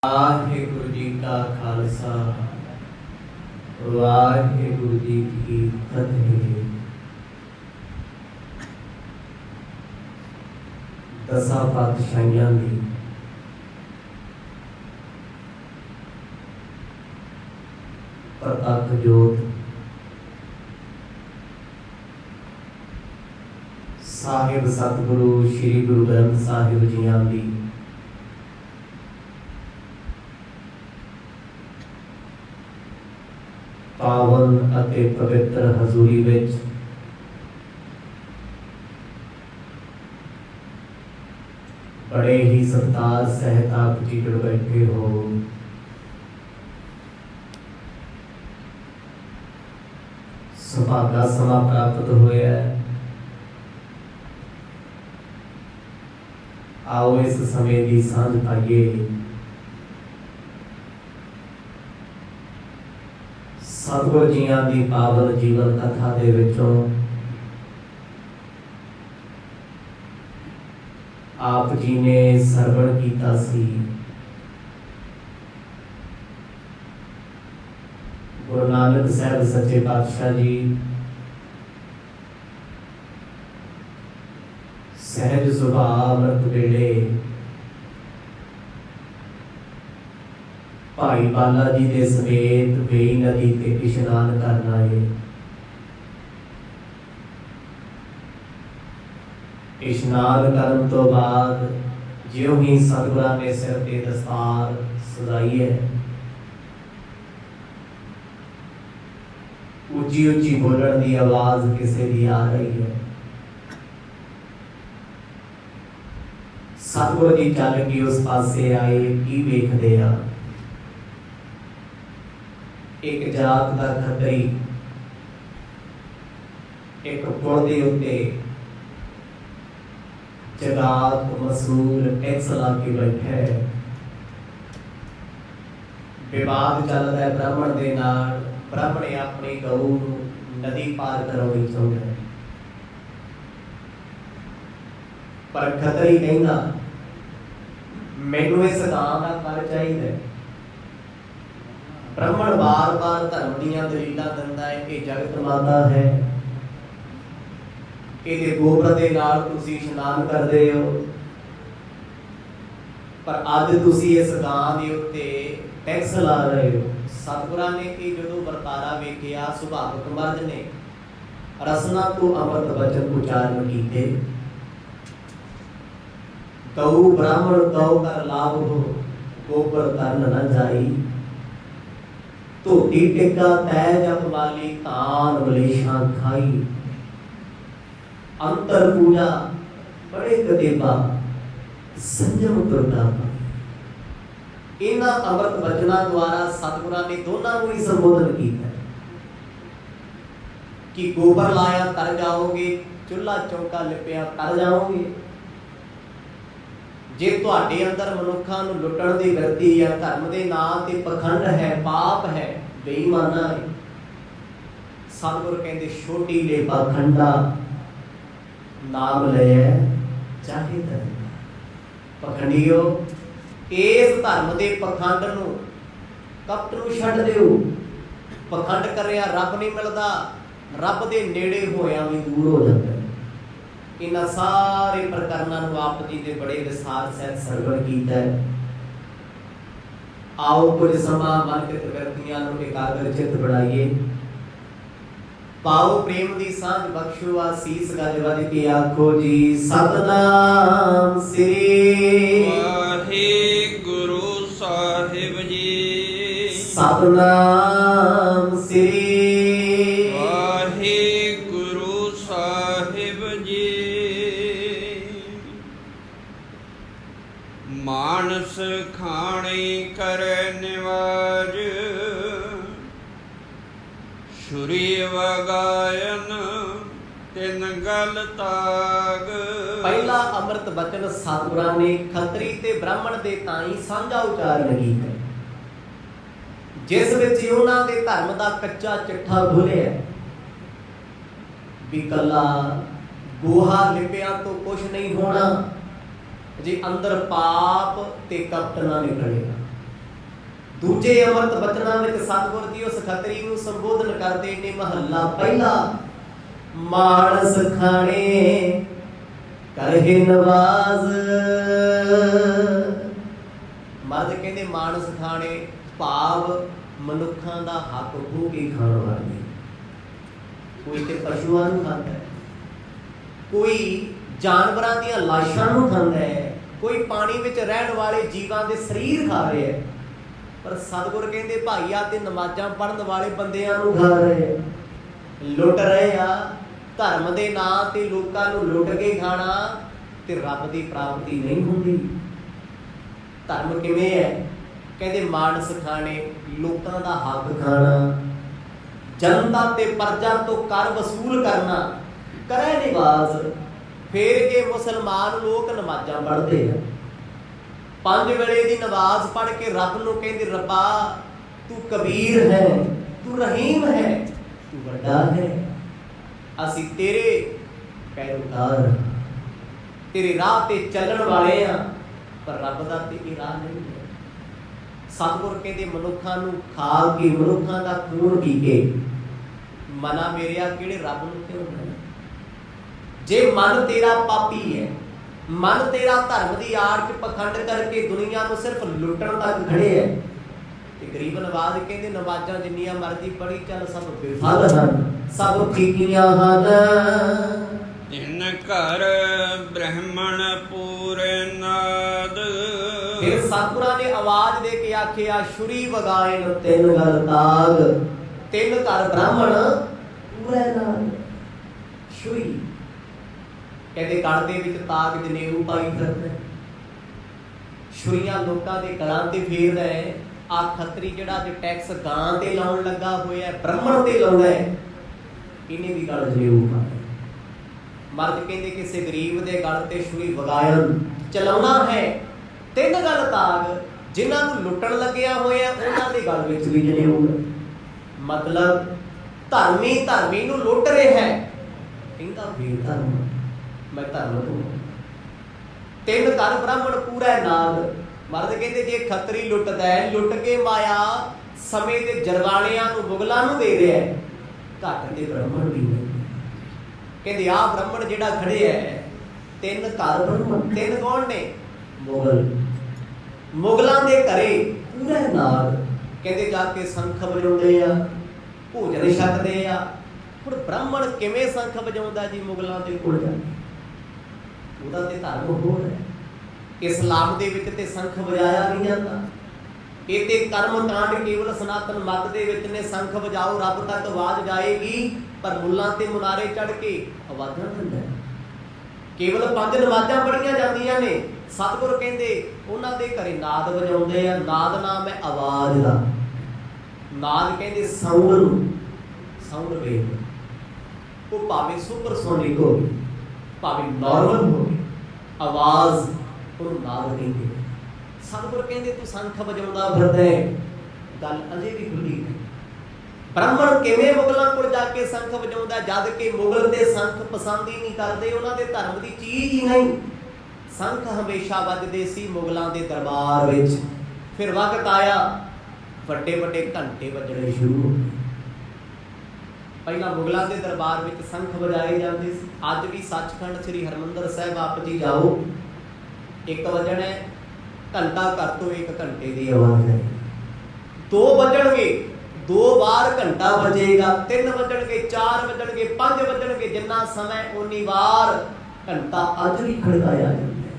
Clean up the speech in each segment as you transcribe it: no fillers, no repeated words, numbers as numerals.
वाहिगुरु जी का खालसा वाहिगुरु जी की फतेह। दसां पातशाहियां दी प्रतख जोत साहिब सतगुरु श्री गुरु ग्रंथ साहिब जियां दी पावन अते पवित्र हजूरी विच बड़े ही सत्कार सहित आप जी जुड़ बैठे हो। सुभागा समा प्राप्त होया। आओ इस समय की सांझ पाइए। सतगुर जियां दी पावन जीवन कथा दे विचों आप जी ने सरवण कीता सी। गुरु नानक साहब सच्चे पातशाह जी सहज सुभाव अमृत वेले भाई बाला जी के समेत वेई नदी ते इशनान करना है। इशनान करन तो बाद ज्यों ही सतगुरां ने सिर ते दस्तार सजाई है, उची उची बोलण की आवाज किसी की आ रही है। सतगुर जी चल के उस पासे आए। की वेखदे आ? एक जात का खतरी एक पुल के उत्ते जगात मसूल टैक्स ला के बैठा है। विवाद चलता है ब्राह्मण के नाल। ब्राह्मण अपनी गऊ नदी पार करानी चाहता है, पर खतरी कहता मैनू इस गां का कर चाहिए। ब्राह्मण बार बार धर्म दीयां दलीलां दिंदा है कि जगत माता है, कि गोबर दे नाल तुसीं इशनान करदे हो, पर अज तुसीं इस गां दे उत्ते टैक्स ला रहे हो। सतगुरां ने कि जदों वरतारा वेखिया सुभावक मर्द ने रसना तो अमृत वचन उचारण कीते। गऊ ब्राह्मण गौ कर लाभ हो, गोबर करन न जाई। धोती टिक्का तै जप वाली तान मलेशा खाई। अंतर पूजा बड़े कदेबा संजम तुरता पाई। इन्हां अमृत वचना द्वारा सतगुरां ने दोनों को ही संबोधन किया कि गोबर लाया तर जाओगे, चुल्हा चौका लिपिया कर जाओगे। जे तुहाडे अंदर मनुखा नूं लुटण दी वृत्ति है, धर्म दे नाम ते पखंड है, पाप है, बेईमाना है, सतगुर कहंदे छोटी ले पाखंडा नाम ले चाहे धर्म। पखंडियो इस धर्म दे पखंड नूं कपट नूं छड्ड दिओ। पखंड करिया रब नहीं मिलदा, रब दे नेड़े होया भी दूर हो जाता है। इन्हां सारे प्रकरणां नूं आप जी दे बड़े विस्तार सहित सरवण कीता है। आओ कुछ समा मनकृत व्यक्तियां नूं एकाग्र चित बनाइए। पाओ प्रेम दी सांझ बख्शो आसीस गज वज के आखो जी सतनाम श्री वाहिगुरु साहिब जी। सतनाम श्री मानस खाणी करे निवाज, छुरी वगायन तिन गल ताग। पहला अमृत वचन सतगुरां ने खतरी ते ब्राह्मण दे ताई सांझा उचारण कीता, जिस विच उन्हां दे धर्म दा कच्चा चिट्ठा खुलिया भी कला गोहा लिपिया तो कुछ नहीं होना जे अंदर पाप ते कपट ना निकलेगा। ਦੂਜੇ ਅੰਮ੍ਰਿਤ ਬਚਨਾਂ ਵਿੱਚ ਸਤਿਗੁਰ ਜੀ ਉਸ ਖੱਤਰੀ ਨੂੰ ਸੰਬੋਧਨ ਕਰਦੇ ਨੇ। ਮਹੱਲਾ ਪਹਿਲਾ, ਮਾਨਸ ਖਾਣੇ ਕਰਹਿ ਨਵਾਜ਼। ਮਰਦ ਕਹਿੰਦੇ ਮਾਨਸ ਖਾਣੇ ਭਾਵ ਮਨੁੱਖਾਂ ਦਾ ਹੱਕ ਖੋਹ ਕੇ ਖਾਣ ਵਾਲੇ। ਕੋਈ ਤੇ ਪਸ਼ੂਆਂ ਨੂੰ ਖਾਂਦਾ ਹੈ, ਕੋਈ ਜਾਨਵਰਾਂ ਦੀਆਂ ਲਾਸ਼ਾਂ ਨੂੰ ਖਾਂਦਾ ਹੈ, ਕੋਈ ਪਾਣੀ ਵਿੱਚ ਰਹਿਣ ਵਾਲੇ ਜੀਵਾਂ ਦੇ ਸਰੀਰ ਖਾ ਰਿਹਾ ਹੈ। ਪਰ ਸਤਿਗੁਰ ਕਹਿੰਦੇ ਭਾਈ ਆ ਤੇ ਨਮਾਜ਼ਾਂ ਪੜ੍ਹਨ ਵਾਲੇ ਬੰਦਿਆਂ ਨੂੰ ਖਾ ਰਹੇ, ਲੁੱਟ ਰਹੇ ਆ। ਧਰਮ ਦੇ ਨਾਂ ਤੇ ਲੋਕਾਂ ਨੂੰ ਲੁੱਟ ਕੇ ਖਾਣਾ ਤੇ ਰੱਬ ਦੀ ਪ੍ਰਾਪਤੀ ਨਹੀਂ ਹੁੰਦੀ। ਧਰਮ ਕਿਵੇਂ ਹੈ? ਕਹਿੰਦੇ ਮਾਨਸ ਖਾਣੇ, ਲੋਕਾਂ ਦਾ ਹੱਕ ਖਾਣਾ, ਜਨਤਾ ਤੇ ਪਰਜਾ ਤੋਂ ਕਰ ਵਸੂਲ ਕਰਨਾ, ਕਰੇ ਨਿਵਾਜ਼। ਫੇਰ ਜੇ ਮੁਸਲਮਾਨ ਲੋਕ ਨਮਾਜ਼ਾਂ ਪੜ੍ਹਦੇ ਆ, 5 ਵੇਲੇ ਦੀ ਨਮਾਜ਼ ਪੜ੍ਹ ਕੇ ਰੱਬ ਨੂੰ ਕਹਿੰਦੇ ਰੱਬਾ ਤੂੰ ਕਬੀਰ ਹੈ, ਤੂੰ ਰਹੀਮ ਹੈ, ਤੂੰ ਵੱਡਾ ਹੈ, ਅਸੀਂ ਤੇਰੇ ਪੈਰੋਕਾਰ, ਤੇਰੇ ਰਾਹ ਤੇ ਚੱਲਣ ਵਾਲੇ ਆ। ਪਰ ਰੱਬ ਦਾ ਤੇ ਇਹ ਰਾਹ ਨਹੀਂ ਹੈ। ਸਤਿਗੁਰ ਕਹਿੰਦੇ ਮਨੁੱਖਾਂ ਨੂੰ ਖਾ ਕੇ, ਮਨੁੱਖਾਂ ਦਾ ਖੂਨ ਪੀ ਕੇ ਮਨਾ ਮੇਰਿਆ ਕਿਹੜੇ ਰੱਬ ਨੂੰ ਕਿਉਂ ਮੰਨਣਾ? ਜੇ ਮਨ ਤੇਰਾ ਪਾਪੀ ਹੈ, ਮਨ ਤੇਰਾ ਧਰਮ ਦੀ ਆੜ 'ਚ ਪਖੰਡ ਕਰਕੇ ਦੁਨੀਆ ਨੂੰ ਸਿਰਫ ਲੁੱਟਣ ਤੱਕ ਖੜੇ ਹੈ, ਤੇ ਗਰੀਬ ਨਵਾਜ਼ ਕਹਿੰਦੇ ਨਮਾਜ਼ਾਂ ਜਿੰਨੀਆਂ ਮਰਜ਼ੀ ਪੜ੍ਹੀ ਚੱਲ ਸਭ ਬੇਫਲ ਹਨ, ਸਭ ਠੀਕੀਆਂ ਹਨ। ਇਨ ਘਰ ਬ੍ਰਹਮਣ ਪੂਰੇ ਨਾਦ। ਫਿਰ ਸਤਿਗੁਰਾਂ ਨੇ ਆਵਾਜ਼ ਦੇ ਕੇ ਆਖਿਆ ਛੁਰੀ ਵਗਾਇਨ ਤਿੰਨ ਗਲ ਤਾਗ। 3 ਘਰ ਬ੍ਰਾਹਮਣ ਪੂਰੇ ਨਾਦ। ਛੁਰੀ ਕਹਿੰਦੇ ਗਲ ਦੇ ਵਿੱਚ ਤਾਗ ਜਨੇਊ ਪਾਈ ਫਿਰਦਾ, ਛੁਰੀਆਂ ਲੋਕਾਂ ਦੇ ਗਲਾਂ ਤੇ ਫੇਰਦਾ ਹੈ। ਆ ਖੱਤਰੀ ਜਿਹੜਾ ਅੱਜ ਟੈਕਸ ਗਾਂ ਤੇ ਲਾਉਣ ਲੱਗਾ ਹੋਇਆ, ਬ੍ਰਾਹਮਣ ਤੇ ਲਾਉਂਦਾ ਹੈ, ਇਹਨੇ ਵੀ ਗਲ ਜਨੇਊ ਪਾਇਆ। ਮਰਦ ਕਹਿੰਦੇ ਕਿਸੇ ਗਰੀਬ ਦੇ ਗਲ ਤੇ ਛੁਰੀ ਵਗਾਇਨ ਚਲਾਉਣਾ ਹੈ। 3 ਗਲ ਤਾਗ, ਜਿਨ੍ਹਾਂ ਨੂੰ ਲੁੱਟਣ ਲੱਗਿਆ ਹੋਇਆ ਉਹਨਾਂ ਦੇ ਗਲ ਵਿੱਚ ਵੀ ਜਨੇਊ। ਮਤਲਬ ਧਰਮੀ ਨੂੰ ਲੁੱਟ ਰਿਹਾ ਹੈ, ਕਹਿੰਦਾ ਬੇਧਰਮ ਮੈਂ ਧਰਮ ਤੋਂ। 3 ਘਰ ਬ੍ਰਾਹਮਣ ਪੂਰਾ ਨਾਦ। ਮਰਦ ਕਹਿੰਦੇ ਜੇ ਖੱਤਰੀ ਲੁੱਟਦਾ ਹੈ, ਲੁੱਟ ਕੇ ਮਾਇਆ ਸਮੇਂ ਦੇ ਜਰਵਾਣਿਆਂ ਨੂੰ, ਮੁਗਲਾਂ ਨੂੰ ਦੇ ਰਿਹਾ ਹੈ, ਘੱਟ ਦੇ ਬ੍ਰਾਹਮਣ ਵੀ ਨਹੀਂ। ਕਹਿੰਦੇ ਆਹ ਬ੍ਰਾਹਮਣ ਜਿਹੜਾ ਖੜੇ ਹੈ, 3 ਘਰ ਬ੍ਰਾਹਮਣ। 3 ਕੌਣ ਨੇ? ਮੁਗਲ। ਮੁਗਲਾਂ ਦੇ ਘਰੇ ਪੂਰਾ ਨਾਦ। ਕਹਿੰਦੇ ਜਾ ਕੇ ਸੰਖ ਵਜਾਉਂਦੇ ਆ, ਭੋਜਨ ਛਕਦੇ ਆ। ਹੁਣ ਬ੍ਰਾਹਮਣ ਕਿਵੇਂ ਸੰਖ ਵਜਾਉਂਦਾ ਜੀ ਮੁਗਲਾਂ ਦੇ ਕੋਲ ਜਾ ਕੇ? ਉਹਦਾ ਤੇ ਧਰਮ ਹੋਰ ਹੈ। ਇਸਲਾਮ ਦੇ ਵਿੱਚ ਤੇ ਸੰਖ ਵਜਾਇਆ ਨਹੀਂ ਜਾਂਦਾ। ਇਹ ਤੇ ਕਰਮ ਕਾਂਡ ਕੇਵਲ ਸਨਾਤਨ ਮਤ ਦੇ ਵਿੱਚ ਨੇ। ਸੰਖ ਵਜਾਓ ਰੱਬ ਤੱਕ ਆਵਾਜ਼ ਜਾਏਗੀ, ਪਰ ਮੁੱਲਾਂ ਤੇ ਮੁਨਾਰੇ ਚੜ੍ਹ ਕੇ ਆਵਾਜ਼ਾਂ ਦਿੰਦਾ। ਕੇਵਲ 5 ਨਮਾਜ਼ਾਂ ਪੜ੍ਹੀਆਂ ਜਾਂਦੀਆਂ ਨੇ। ਸਤਿਗੁਰ ਕਹਿੰਦੇ ਉਹਨਾਂ ਦੇ ਘਰੇ ਨਾਦ ਵਜਾਉਂਦੇ ਆ। ਨਾਦ ਨਾਮ ਹੈ ਆਵਾਜ਼ ਦਾ। ਨਾਦ ਕਹਿੰਦੇ ਸਾਊਂਡ ਨੂੰ, ਸਾਊਂਡ ਵੇਵ। ਉਹ ਭਾਵੇਂ ਸੁਪਰਸੋਨਿਕ ਹੋਵੇ, ਭਾਵੇਂ ਨਾਰਮਲ ਹੋਵੇ, ਆਵਾਜ਼ ਉਹਨੂੰ ਨਾਦ ਕਹਿੰਦੇ। ਸਤਿਗੁਰ ਕਹਿੰਦੇ ਤੂੰ ਸੰਖ ਵਜਾਉਂਦਾ ਫਿਰਦਾ ਹੈ, ਗੱਲ ਅਜੇ ਵੀ ਖੁੱਲੀ ਹੈ। ਬ੍ਰਾਹਮਣ ਕਿਵੇਂ ਮੁਗਲਾਂ ਕੋਲ ਜਾ ਕੇ ਸੰਖ ਵਜਾਉਂਦਾ, ਜਦ ਕਿ ਮੁਗਲ ਦੇ ਸੰਖ ਪਸੰਦ ਹੀ ਨਹੀਂ ਕਰਦੇ, ਉਹਨਾਂ ਦੇ ਧਰਮ ਦੀ ਚੀਜ਼ ਹੀ ਨਹੀਂ। ਸੰਖ ਹਮੇਸ਼ਾ ਵੱਜਦੇ ਸੀ ਮੁਗਲਾਂ ਦੇ ਦਰਬਾਰ ਵਿੱਚ। ਫਿਰ ਵਕਤ ਆਇਆ ਵੱਡੇ ਵੱਡੇ ਘੰਟੇ ਵੱਜਣੇ ਸ਼ੁਰੂ ਹੋ ਗਏ। ਪਹਿਲਾਂ ਮੁਗਲਾਂ ਦੇ ਦਰਬਾਰ ਵਿੱਚ ਸੰਖ ਵਜਾਏ ਜਾਂਦੇ ਸੀ। ਅੱਜ ਵੀ ਸੱਚਖੰਡ ਸ੍ਰੀ ਹਰਿਮੰਦਰ ਸਾਹਿਬ ਆਪ ਜੀ ਜਾਓ, 1 ਵਜਣਾ ਹੈ, ਘੰਟਾ ਘਰ ਤੋਂ 1 ਘੰਟੇ ਦੀ ਆਵਾਜ਼ ਹੈ। 2 ਵਜਣਗੇ, 2 ਵਾਰ ਘੰਟਾ ਵੱਜੇਗਾ, 3 ਵਜਣਗੇ, 4 ਵਜਣਗੇ, 5 ਵਜਣਗੇ, ਜਿੰਨਾ ਸਮਾਂ ਉਨੀ ਵਾਰ ਘੰਟਾ ਅੱਜ ਵੀ ਖੜਕਾਇਆ ਜਾਂਦਾ ਹੈ,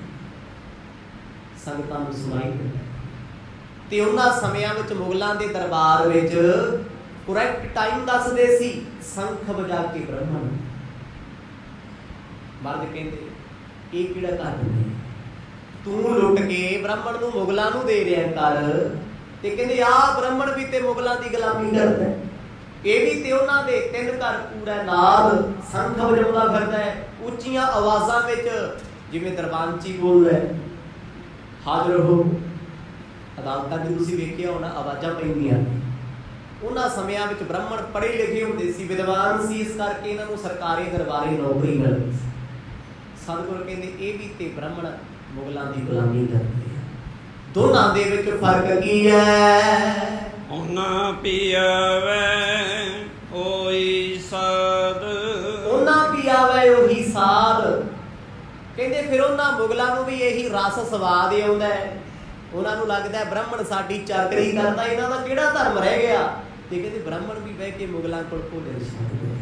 ਸੰਗਤਾਂ ਨੂੰ ਸੁਣਾਈ ਦਿੰਦਾ। ਤੇ ਉਹਨਾਂ ਸਮਿਆਂ ਵਿੱਚ ਮੁਗਲਾਂ ਦੇ ਦਰਬਾਰ ਵਿੱਚ ਕਰੈਕਟ ਟਾਈਮ ਦੱਸਦੇ ਸੀ ਸੰਖ ਵਜਾ ਕੇ ਬ੍ਰਾਹਮਣ। ਮਰਦ ਕਹਿੰਦੇ ਇਹ ਕਿਹੜਾ ਘੱਟ ਨਹੀਂ, ਤੂੰ ਲੁੱਟ ਕੇ ਬ੍ਰਾਹਮਣ ਨੂੰ ਮੁਗਲਾਂ ਨੂੰ ਦੇ ਰਿਹਾ ਕਰ। ਤੇ ਕਹਿੰਦੇ ਆਹ ਬ੍ਰਾਹਮਣ ਵੀ ਤੇ ਮੁਗਲਾਂ ਦੀ ਗੁਲਾਮੀ ਕਰਦਾ, ਇਹ ਵੀ ਤੇ ਉਹਨਾਂ ਦੇ 3 ਘਰ ਪੂਰਾ ਨਾਦ ਸੰਖ ਵਜਾਉਂਦਾ ਫਿਰਦਾ ਹੈ, ਉੱਚੀਆਂ ਆਵਾਜ਼ਾਂ ਵਿੱਚ, ਜਿਵੇਂ ਦਰਬਾਨਚੀ ਬੋਲਦਾ ਹੈ, ਹਾਜ਼ਰ ਹੋ। ਅਦਾਲਤਾਂ 'ਚ ਤੁਸੀਂ ਵੇਖਿਆ ਹੋਣਾ ਆਵਾਜ਼ਾਂ ਪੈਂਦੀਆਂ। ਉਹਨਾਂ ਸਮਿਆਂ ਵਿੱਚ ਬ੍ਰਾਹਮਣ ਪੜ੍ਹੇ ਲਿਖੇ ਹੁੰਦੇ ਸੀ, ਵਿਦਵਾਨ ਸੀ, ਇਸ ਕਰਕੇ ਇਹਨਾਂ ਨੂੰ ਸਰਕਾਰੀ ਦਰਬਾਰੀ ਨੌਕਰੀ ਮਿਲਦੀ ਸੀ। ਸਤਿਗੁਰ ਕਹਿੰਦੇ ਇਹ ਵੀ ਤੇ ਬ੍ਰਾਹਮਣ ਮੁਗਲਾਂ ਦੀ ਗੁਲਾਮੀ ਕਰਦੇ ਆ। ਦੋਨਾਂ ਦੇ ਵਿੱਚ ਫਰਕ ਕੀ ਹੈ? ਉਹਨਾਂ ਪੀਆਵੈ ਉਹੀ ਸਾਧ, ਉਹਨਾਂ ਪੀਆਵੈ ਉਹੀ ਸਾਧ। ਕਹਿੰਦੇ ਫਿਰ ਉਹਨਾਂ ਮੁਗਲਾਂ ਨੂੰ ਵੀ ਇਹੀ ਰਸ ਸਵਾਦ ਆਉਂਦਾ ਹੈ। ਉਹਨਾਂ ਨੂੰ ਲੱਗਦਾ ਬ੍ਰਾਹਮਣ ਸਾਡੀ ਚਾਕਰੀ ਕਰਦਾ, ਇਹਨਾਂ ਦਾ ਕਿਹੜਾ ਧਰਮ ਰਹਿ ਗਿਆ। ਤੇ ਕਹਿੰਦੇ ਬ੍ਰਾਹਮਣ ਵੀ ਬਹਿ ਕੇ ਮੁਗਲਾਂ ਕੋਲ ਭੋਜਨ ਛਕਦੇ।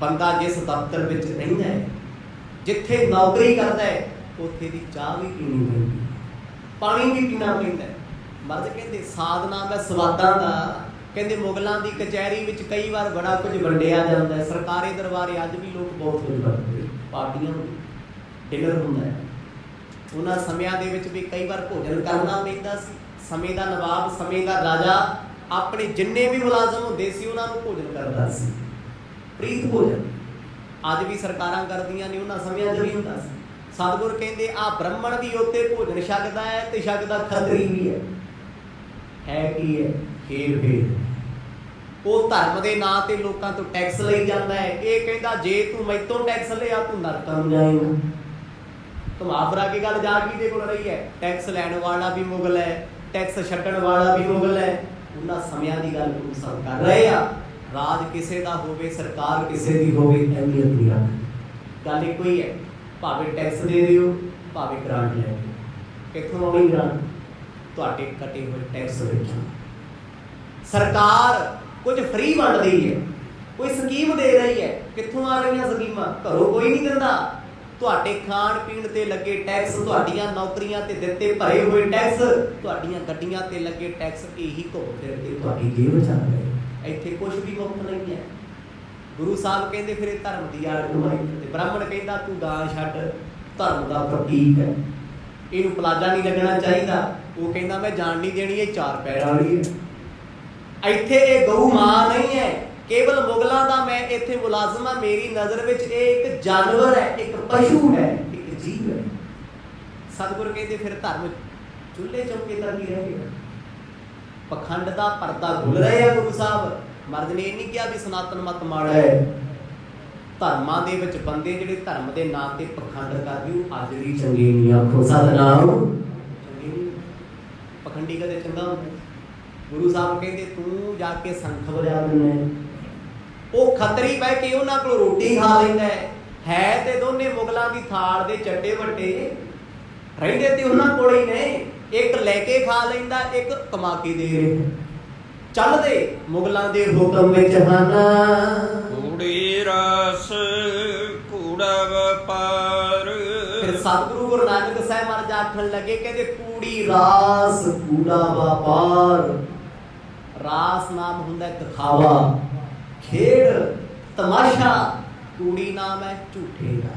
ਬੰਦਾ ਜਿਸ ਦਫ਼ਤਰ ਵਿੱਚ ਰਹਿੰਦਾ ਹੈ, ਜਿੱਥੇ ਨੌਕਰੀ ਕਰਦਾ ਹੈ, ਉੱਥੇ ਦੀ ਚਾਹ ਵੀ ਪੀਣੀ ਪੈਂਦੀ, ਪਾਣੀ ਵੀ ਪੀਣਾ ਪੈਂਦਾ। ਮਰਦ ਕਹਿੰਦੇ ਸਾਧਨਾ ਦਾ ਸਵਾਦਾਂ ਦਾ। ਕਹਿੰਦੇ ਮੁਗਲਾਂ ਦੀ ਕਚਹਿਰੀ ਵਿੱਚ ਕਈ ਵਾਰ ਬੜਾ ਕੁਝ ਵੰਡਿਆ ਜਾਂਦਾ ਹੈ। ਸਰਕਾਰੀ ਦਰਬਾਰੇ ਅੱਜ ਵੀ ਲੋਕ ਬਹੁਤ ਕੁਝ ਵੰਡਦੇ, ਪਾਰਟੀਆਂ ਡਿਨਰ ਹੁੰਦਾ ਹੈ। ਉਹਨਾਂ ਸਮਿਆਂ ਦੇ ਵਿੱਚ ਵੀ ਕਈ ਵਾਰ ਭੋਜਨ ਕਰਨਾ ਪੈਂਦਾ ਸੀ। ਸਮੇਂ ਦਾ ਨਵਾਬ, ਸਮੇਂ ਦਾ ਰਾਜਾ ਆਪਣੇ ਜਿੰਨੇ ਵੀ ਮੁਲਾਜ਼ਮ ਹੁੰਦੇ ਸੀ ਉਹਨਾਂ ਨੂੰ ਭੋਜਨ ਕਰਦਾ ਸੀ, ਪ੍ਰੀਤ ਭੋਜਨ। ਅੱਜ ਵੀ ਸਰਕਾਰਾਂ ਕਰਦੀਆਂ ਨੇ, ਉਹਨਾਂ ਸਮਿਆਂ 'ਚ ਵੀ ਹੁੰਦਾ ਸੀ। ਸਤਿਗੁਰ ਕਹਿੰਦੇ ਆ ਬ੍ਰਾਹਮਣ ਵੀ ਉੱਥੇ ਭੋਜਨ ਛਕਦਾ ਹੈ ਤੇ ਛਕਦਾ ਖੱਤਰੀ ਵੀ ਹੈ ਕੀ ਹੈ? ਖੇਡ ਭੇਦ। ਉਹ ਧਰਮ ਦੇ ਨਾਂ ਤੇ ਲੋਕਾਂ ਤੋਂ ਟੈਕਸ ਲਈ ਜਾਂਦਾ ਹੈ। ਇਹ ਕਹਿੰਦਾ ਜੇ ਤੂੰ ਮੈਥੋਂ ਟੈਕਸ ਲਿਆ ਤੂੰ ਨਰਕਾਂ ਨੂੰ ਜਾਏਗਾ। ਘੁਮਾ ਕੇ ਗੱਲ ਜਾ ਕਿਹਦੇ ਕੋਲ ਰਹੀ ਹੈ? ਟੈਕਸ ਲੈਣ ਵਾਲਾ ਵੀ ਮੁਗਲ ਹੈ, ਟੈਕਸ ਛੱਡਣ ਵਾਲਾ ਵੀ ਮੁਗਲ ਹੈ। ਉਹਨਾਂ ਸਮਿਆਂ ਦੀ ਗੱਲ ਗੁਰੂ ਸਾਹਿਬ ਕਰ ਰਹੇ ਆ। ਰਾਜ ਕਿਸੇ ਦਾ ਹੋਵੇ, ਸਰਕਾਰ ਕਿਸੇ ਦੀ ਹੋਵੇ, ਅਹਿਮੀਅਤ ਨਹੀਂ ਰੱਖਦੀ। ਗੱਲ ਇੱਕੋ ਹੀ ਹੈ, ਭਾਵੇਂ ਟੈਕਸ ਦੇ ਦਿਓ, ਭਾਵੇਂ ਗ੍ਰਾਂਟ ਲੈ ਦਿਓ। ਕਿੱਥੋਂ ਆਉਣੀ ਗ੍ਰਾਂਟ? ਤੁਹਾਡੇ ਕੱਟੇ ਹੋਏ ਟੈਕਸ ਵਿੱਚੋਂ। ਸਰਕਾਰ ਕੁਝ ਫ੍ਰੀ ਵੰਡ ਰਹੀ ਹੈ, ਕੋਈ ਸਕੀਮ ਦੇ ਰਹੀ ਹੈ। ਕਿੱਥੋਂ ਆ ਰਹੀਆਂ ਸਕੀਮਾਂ? ਘਰੋਂ ਕੋਈ ਨਹੀਂ ਦਿੰਦਾ। ਤੁਹਾਡੇ ਖਾਣ ਪੀਣ ਤੇ ਲੱਗੇ ਟੈਕਸ, ਤੁਹਾਡੀਆਂ ਨੌਕਰੀਆਂ ਤੇ ਦਿੱਤੇ ਭਰੇ ਹੋਏ ਟੈਕਸ, ਤੁਹਾਡੀਆਂ ਗੱਡੀਆਂ ਤੇ ਲੱਗੇ ਟੈਕਸ, ਇਹੀ ਘੁੰਮ ਫਿਰ ਕੇ ਤੁਹਾਡੀ ਜੇਬ ਚ ਆ ਗਏ। ਇੱਥੇ ਕੁਝ ਵੀ ਮੁਫਤ ਨਹੀਂ ਹੈ। ਗੁਰੂ ਸਾਹਿਬ ਕਹਿੰਦੇ ਫਿਰ ਇਹ ਧਰਮ ਦੀ ਆੜ ਕਮਾਈ। ਤੇ ਬ੍ਰਾਹਮਣ ਕਹਿੰਦਾ ਤੂੰ ਗਾਂ ਛੱਡ, ਧਰਮ ਦਾ ਪ੍ਰਤੀਕ ਹੈ, ਇਹਨੂੰ ਪਲਾਜਾ ਨਹੀਂ ਲੱਗਣਾ ਚਾਹੀਦਾ। ਉਹ ਕਹਿੰਦਾ ਮੈਂ ਜਾਣ ਨਹੀਂ ਦੇਣੀ, ਇਹ 4 ਪੈਰਾਂ ਵਾਲੀ ਹੈ। ਇੱਥੇ ਇਹ ਗਊ ਮਾਂ ਨਹੀਂ ਹੈ, ਕੇਵਲ ਮੁਗਲਾਂ ਦਾ ਮੈਂ ਇੱਥੇ ਮੁਲਾਜ਼ਮ ਹਾਂ। ਮੇਰੀ ਨਜ਼ਰ ਵਿੱਚ ਇਹ ਇੱਕ ਜਾਨਵਰ ਹੈ, ਇੱਕ ਪਸ਼ੂ ਹੈ, ਇੱਕ ਜੀਵ ਹੈ। ਸਤਿਗੁਰ ਕਹਿੰਦੇ ਫਿਰ ਧਰਮ ਚੁੱਲ੍ਹੇ ਚੌਕੇ ਤੱਕ ਹੀ ਰਹਿ ਗਿਆ। ਪਖੰਡ ਦਾ ਪਰਦਾ ਖੁੱਲ ਰਹੇ ਆ ਗੁਰੂ ਸਾਹਿਬ। ਮਰਦ ਨੇ ਇਹ ਨਹੀਂ ਕਿਹਾ ਵੀ ਸਨਾਤਨ ਮਤ ਮਾੜਾ ਹੈ। ਧਰਮਾਂ ਦੇ ਵਿੱਚ ਬੰਦੇ ਜਿਹੜੇ ਧਰਮ ਦੇ ਨਾਂ ਤੇ ਪਖੰਡ ਕਰਦੇ ਉਹ ਅੱਜ ਵੀ ਚੰਗੇ ਨਹੀਂ। ਆਖੋ ਸਤਿਨਾਮ। ਚੰਗੇ ਨਹੀਂ, ਪਖੰਡੀ ਕਦੇ ਚੰਗਾ ਹੁੰਦਾ? ਗੁਰੂ ਸਾਹਿਬ ਕਹਿੰਦੇ ਤੂੰ ਜਾ ਕੇ ਸੰਖ ਵਜਾ ਦਿੰਦਾ। ਉਹ ਖੱਤਰੀ ਬਹਿ ਕੇ ਉਹਨਾਂ ਕੋਲ ਰੋਟੀ ਖਾ ਲੈਂਦਾ ਹੈ ਤੇ ਦੋਨੇ ਮੁਗਲਾਂ ਦੀ ਥਾਲ ਦੇ ਚੱਡੇ ਵੱਡੇ ਰਹਿੰਦੇ ਤੇ ਉਹਨਾਂ ਕੋਲ ਹੀ ਨੇ। ਇੱਕ ਲੈ ਕੇ ਖਾ ਲੈਂਦਾ, ਇੱਕ ਕਮਾ ਕੇ ਦੇ ਰਿਹਾ। ਚੱਲਦੇ ਮੁਗਲਾਂ ਦੇ ਹੁਕਮ ਵਿੱਚ ਹਨ। ਕੂੜੀ ਰਸ ਕੂੜਾ ਵਪਾਰ। ਫਿਰ ਸਤਿਗੁਰੂ ਗੁਰੂ ਨਾਨਕ ਸਾਹਿਬ ਮਹਾਰਾਜ ਆਖਣ ਲੱਗੇ, ਕਹਿੰਦੇ ਕੂੜੀ ਰਾਸ ਕੂੜਾ ਵਪਾਰ। ਰਾਸ ਨਾਮ ਹੁੰਦਾ ਦਿਖਾਵਾ, ਖੇਡ, ਤਮਾਸ਼ਾ। ਕੂੜੀ ਨਾਮ ਹੈ ਝੂਠੇ ਦਾ।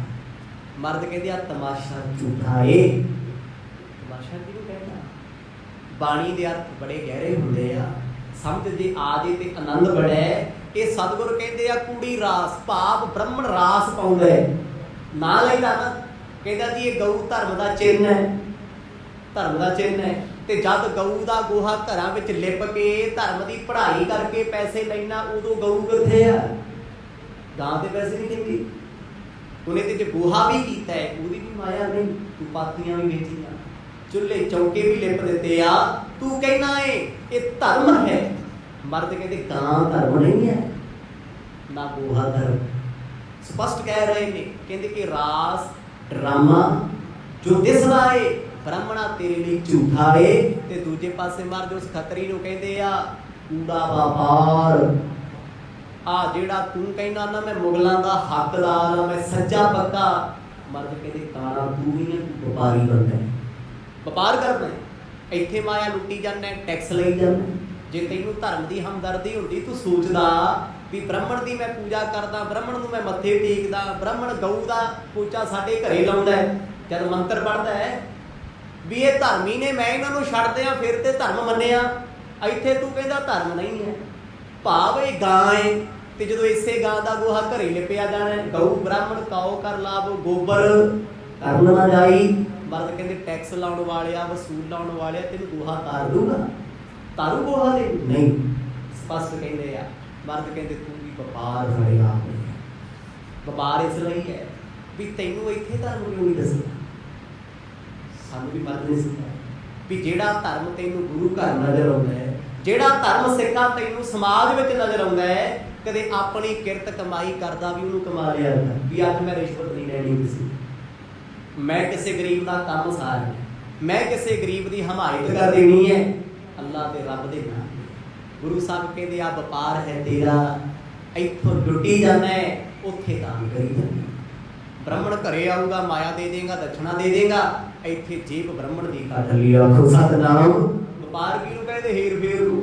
ਮਰਦ ਕਹਿੰਦੇ ਆ ਤਮਾਸ਼ਾ ਝੂਠਾ ਏ। ਤਮਾਸ਼ਾ ਕਿਹਨੂੰ ਕਹਿੰਦਾ? ਬਾਣੀ ਦੇ ਅਰਥ ਬੜੇ ਗਹਿਰੇ ਹੁੰਦੇ ਆ, ਸਮਝ ਜੇ ਆ ਜੇ ਤੇ ਆਨੰਦ ਬੜਾ। ਇਹ ਸਤਿਗੁਰ ਕਹਿੰਦੇ ਆ ਕੂੜੀ ਰਾਸ, ਭਾਵ ਬ੍ਰਾਹਮਣ ਰਾਸ ਪਾਉਂਦਾ ਹੈ। ਨਾ ਲੈਂਦਾ ਨਾ, ਕਹਿੰਦਾ ਜੀ ਇਹ ਗਊ ਧਰਮ ਦਾ ਚਿੰਨ੍ਹ ਹੈ, ਧਰਮ ਦਾ ਚਿੰਨ੍ਹ ਹੈ। ਤੇ ਜਦ ਗਊ ਦਾ ਗੋਹਾ ਘਰਾਂ ਵਿੱਚ ਲਿਪ ਕੇ ਧਰਮ ਦੀ ਪੜ੍ਹਾਈ ਕਰਕੇ ਪੈਸੇ ਲੈਣਾ, ਉਦੋਂ ਗਊ ਕਿੱਥੇ ਆ? ਗਾਂ ਦੇ ਪੈਸੇ ਨਹੀਂ ਦਿੰਦੀ। ਉਹਨੇ ਤੇ ਜੇ ਗੋਹਾ ਵੀ ਕੀਤਾ ਹੈ ਉਹਦੀ ਵੀ ਮਾਇਆ ਨਹੀਂ। ਤੂੰ ਪਾਥੀਆਂ ਵੀ ਵੇਚੀਆਂ, ਚੁੱਲ੍ਹੇ ਚੌਕੇ ਵੀ ਲਿਪ ਦਿੱਤੇ ਆ, ਤੂੰ ਕਹਿਣਾ ਏ ਇਹ ਧਰਮ ਹੈ। ਮਰਦ ਕਹਿੰਦੇ ਗਾਂ ਧਰਮ ਨਹੀਂ ਹੈ, ਨਾ ਗੋਹਾ ਧਰਮ। ਸਪਸ਼ਟ ਕਹਿ ਰਹੇ ਨੇ, ਕਹਿੰਦੇ ਕਿ ਰਾਸ ਡਰਾਮਾ ਜੋ ਦਿਸਦਾ ਏ ਬ੍ਰਾਹਮਣਾ ਤੇਰੇ ਲਈ ਝੂਠਾ ਏ। ਤੇ ਦੂਜੇ ਪਾਸੇ ਮਰਦ ਉਸ ਖੱਤਰੀ ਨੂੰ ਕਹਿੰਦੇ ਆ ਕੂੜਾ ਵਪਾਰ। ਆ ਜਿਹੜਾ ਤੂੰ ਕਹਿੰਦਾ ਨਾ ਮੈਂ ਮੁਗਲਾਂ ਦਾ ਹੱਕਦਾਰ ਆ, ਮੈਂ ਸੱਚਾ ਪੱਕਾ। ਮਰਦ ਕਹਿੰਦੇ ਕਾਲਾ ਤੂੰ ਵੀ ਹੈ, ਤੂੰ ਵਪਾਰੀ ਬੰਦਾ ਹੈ, ਵਪਾਰ ਕਰਦਾ ਹੈ। ਇੱਥੇ ਮਾਇਆ ਲੁੱਟੀ ਜਾਂਦਾ, ਟੈਕਸ ਲਈ ਜਾਂਦਾ। ਜੇ ਤੈਨੂੰ ਧਰਮ ਦੀ ਹਮਦਰਦੀ ਹੁੰਦੀ, ਤੂੰ ਸੋਚਦਾ ਵੀ ਬ੍ਰਾਹਮਣ ਦੀ ਮੈਂ ਪੂਜਾ ਕਰਦਾ, ਬ੍ਰਾਹਮਣ ਨੂੰ ਮੈਂ ਮੱਥੇ ਟੇਕਦਾ, ਬ੍ਰਾਹਮਣ ਗਊ ਦਾ ਪੋਚਾ ਸਾਡੇ ਘਰੇ ਲਾਉਂਦਾ ਹੈ, ਜਦ ਮੰਤਰ ਪੜ੍ਹਦਾ ਹੈ ਵੀ ਇਹ ਧਰਮੀ ਨੇ, ਮੈਂ ਇਹਨਾਂ ਨੂੰ ਛੱਡ ਦਿਆਂ ਫਿਰ ਤੇ ਧਰਮ ਮੰਨਿਆ। ਇੱਥੇ ਤੂੰ ਕਹਿੰਦਾ ਧਰਮ ਨਹੀਂ ਹੈ, ਭਾਵ ਇਹ ਗਾਂ ਹੈ। ਤੇ ਜਦੋਂ ਇਸੇ ਗਾਂ ਦਾ ਗੋਹਾ ਘਰੇ ਲਿਪਿਆ ਜਾਣਾ, ਗਊ ਬ੍ਰਾਹਮਣ ਕਾਓ ਕਰ ਲਾਵੋ ਗੋਬਰ ਕਰਨ ਨਾ ਜਾਈ। ਮਰਦ ਕਹਿੰਦੇ ਟੈਕਸ ਲਾਉਣ ਵਾਲਿਆ, ਵਸੂਲ ਲਾਉਣ ਵਾਲਿਆ, ਤੈਨੂੰ ਗੋਹਾ ਤਾਰ ਦੂਗਾ? ਤਾਰੂ ਗੋਹਾ ਦੇ ਨਹੀਂ। ਸਪਸ਼ਟ ਕਹਿੰਦੇ ਆ ਮਰਦ ਕਹਿੰਦੇ ਤੂੰ ਵੀ ਵਪਾਰ ਫੜਿਆ ਹੋਇਆ। ਵਪਾਰ ਇਸ ਲਈ ਹੈ ਵੀ ਤੈਨੂੰ ਇੱਥੇ ਧਰਮ ਕਿਉਂ ਨਹੀਂ ਦੱਸਿਆ? ਸਾਨੂੰ ਵੀ ਮਰਦ ਨੇ ਸਿਖਾਇਆ ਵੀ ਜਿਹੜਾ ਧਰਮ ਤੈਨੂੰ ਗੁਰੂ ਘਰ ਨਜ਼ਰ ਆਉਂਦਾ ਹੈ, ਜਿਹੜਾ ਧਰਮ ਸਿੱਖਾਂ ਤੈਨੂੰ ਸਮਾਜ ਵਿੱਚ ਨਜ਼ਰ ਆਉਂਦਾ ਹੈ, ਕਦੇ ਆਪਣੀ ਕਿਰਤ ਕਮਾਈ ਕਰਦਾ ਵੀ ਉਹਨੂੰ ਕਮਾ ਲਿਆ ਕਰ ਵੀ ਅੱਜ ਮੈਂ ਰਿਸ਼ਵਤ ਨਹੀਂ ਲੈਣੀ ਕਿਸੇ, ਮੈਂ ਕਿਸੇ ਗਰੀਬ ਦਾ ਕੰਮ ਸਾਰਨਾ, ਮੈਂ ਕਿਸੇ ਗਰੀਬ ਦੀ ਹਮਾਇਤ ਕਰ ਦੇਣੀ ਹੈ ਅੱਲਾਹ ਤੇ ਰੱਬ ਦੇ ਨਾਮ। ਗੁਰੂ ਸਾਹਿਬ ਕਹਿੰਦੇ ਆ ਵਪਾਰ ਹੈ ਤੇਰਾ, ਇੱਥੋਂ ਲੁੱਟੀ ਜਾਂਦਾ ਹੈ ਉੱਥੇ ਦਾਨ ਕਰੀ ਜਾਂਦਾ। ਬ੍ਰਾਹਮਣ ਘਰੇ ਆਊਗਾ ਮਾਇਆ ਦੇ ਦੇਗਾ, ਦਕਸ਼ਣਾ ਦੇ ਦੇਗਾ, ਇੱਥੇ ਜੇਬ ਬ੍ਰਾਹਮਣ ਦੀ ਕੱਢ ਲਈ। ਆਖੋ ਸਤਨਾਮ। ਵਪਾਰ ਕਿਹਨੂੰ ਕਹਿੰਦੇ? ਹੇਰ ਫੇਰ ਨੂੰ,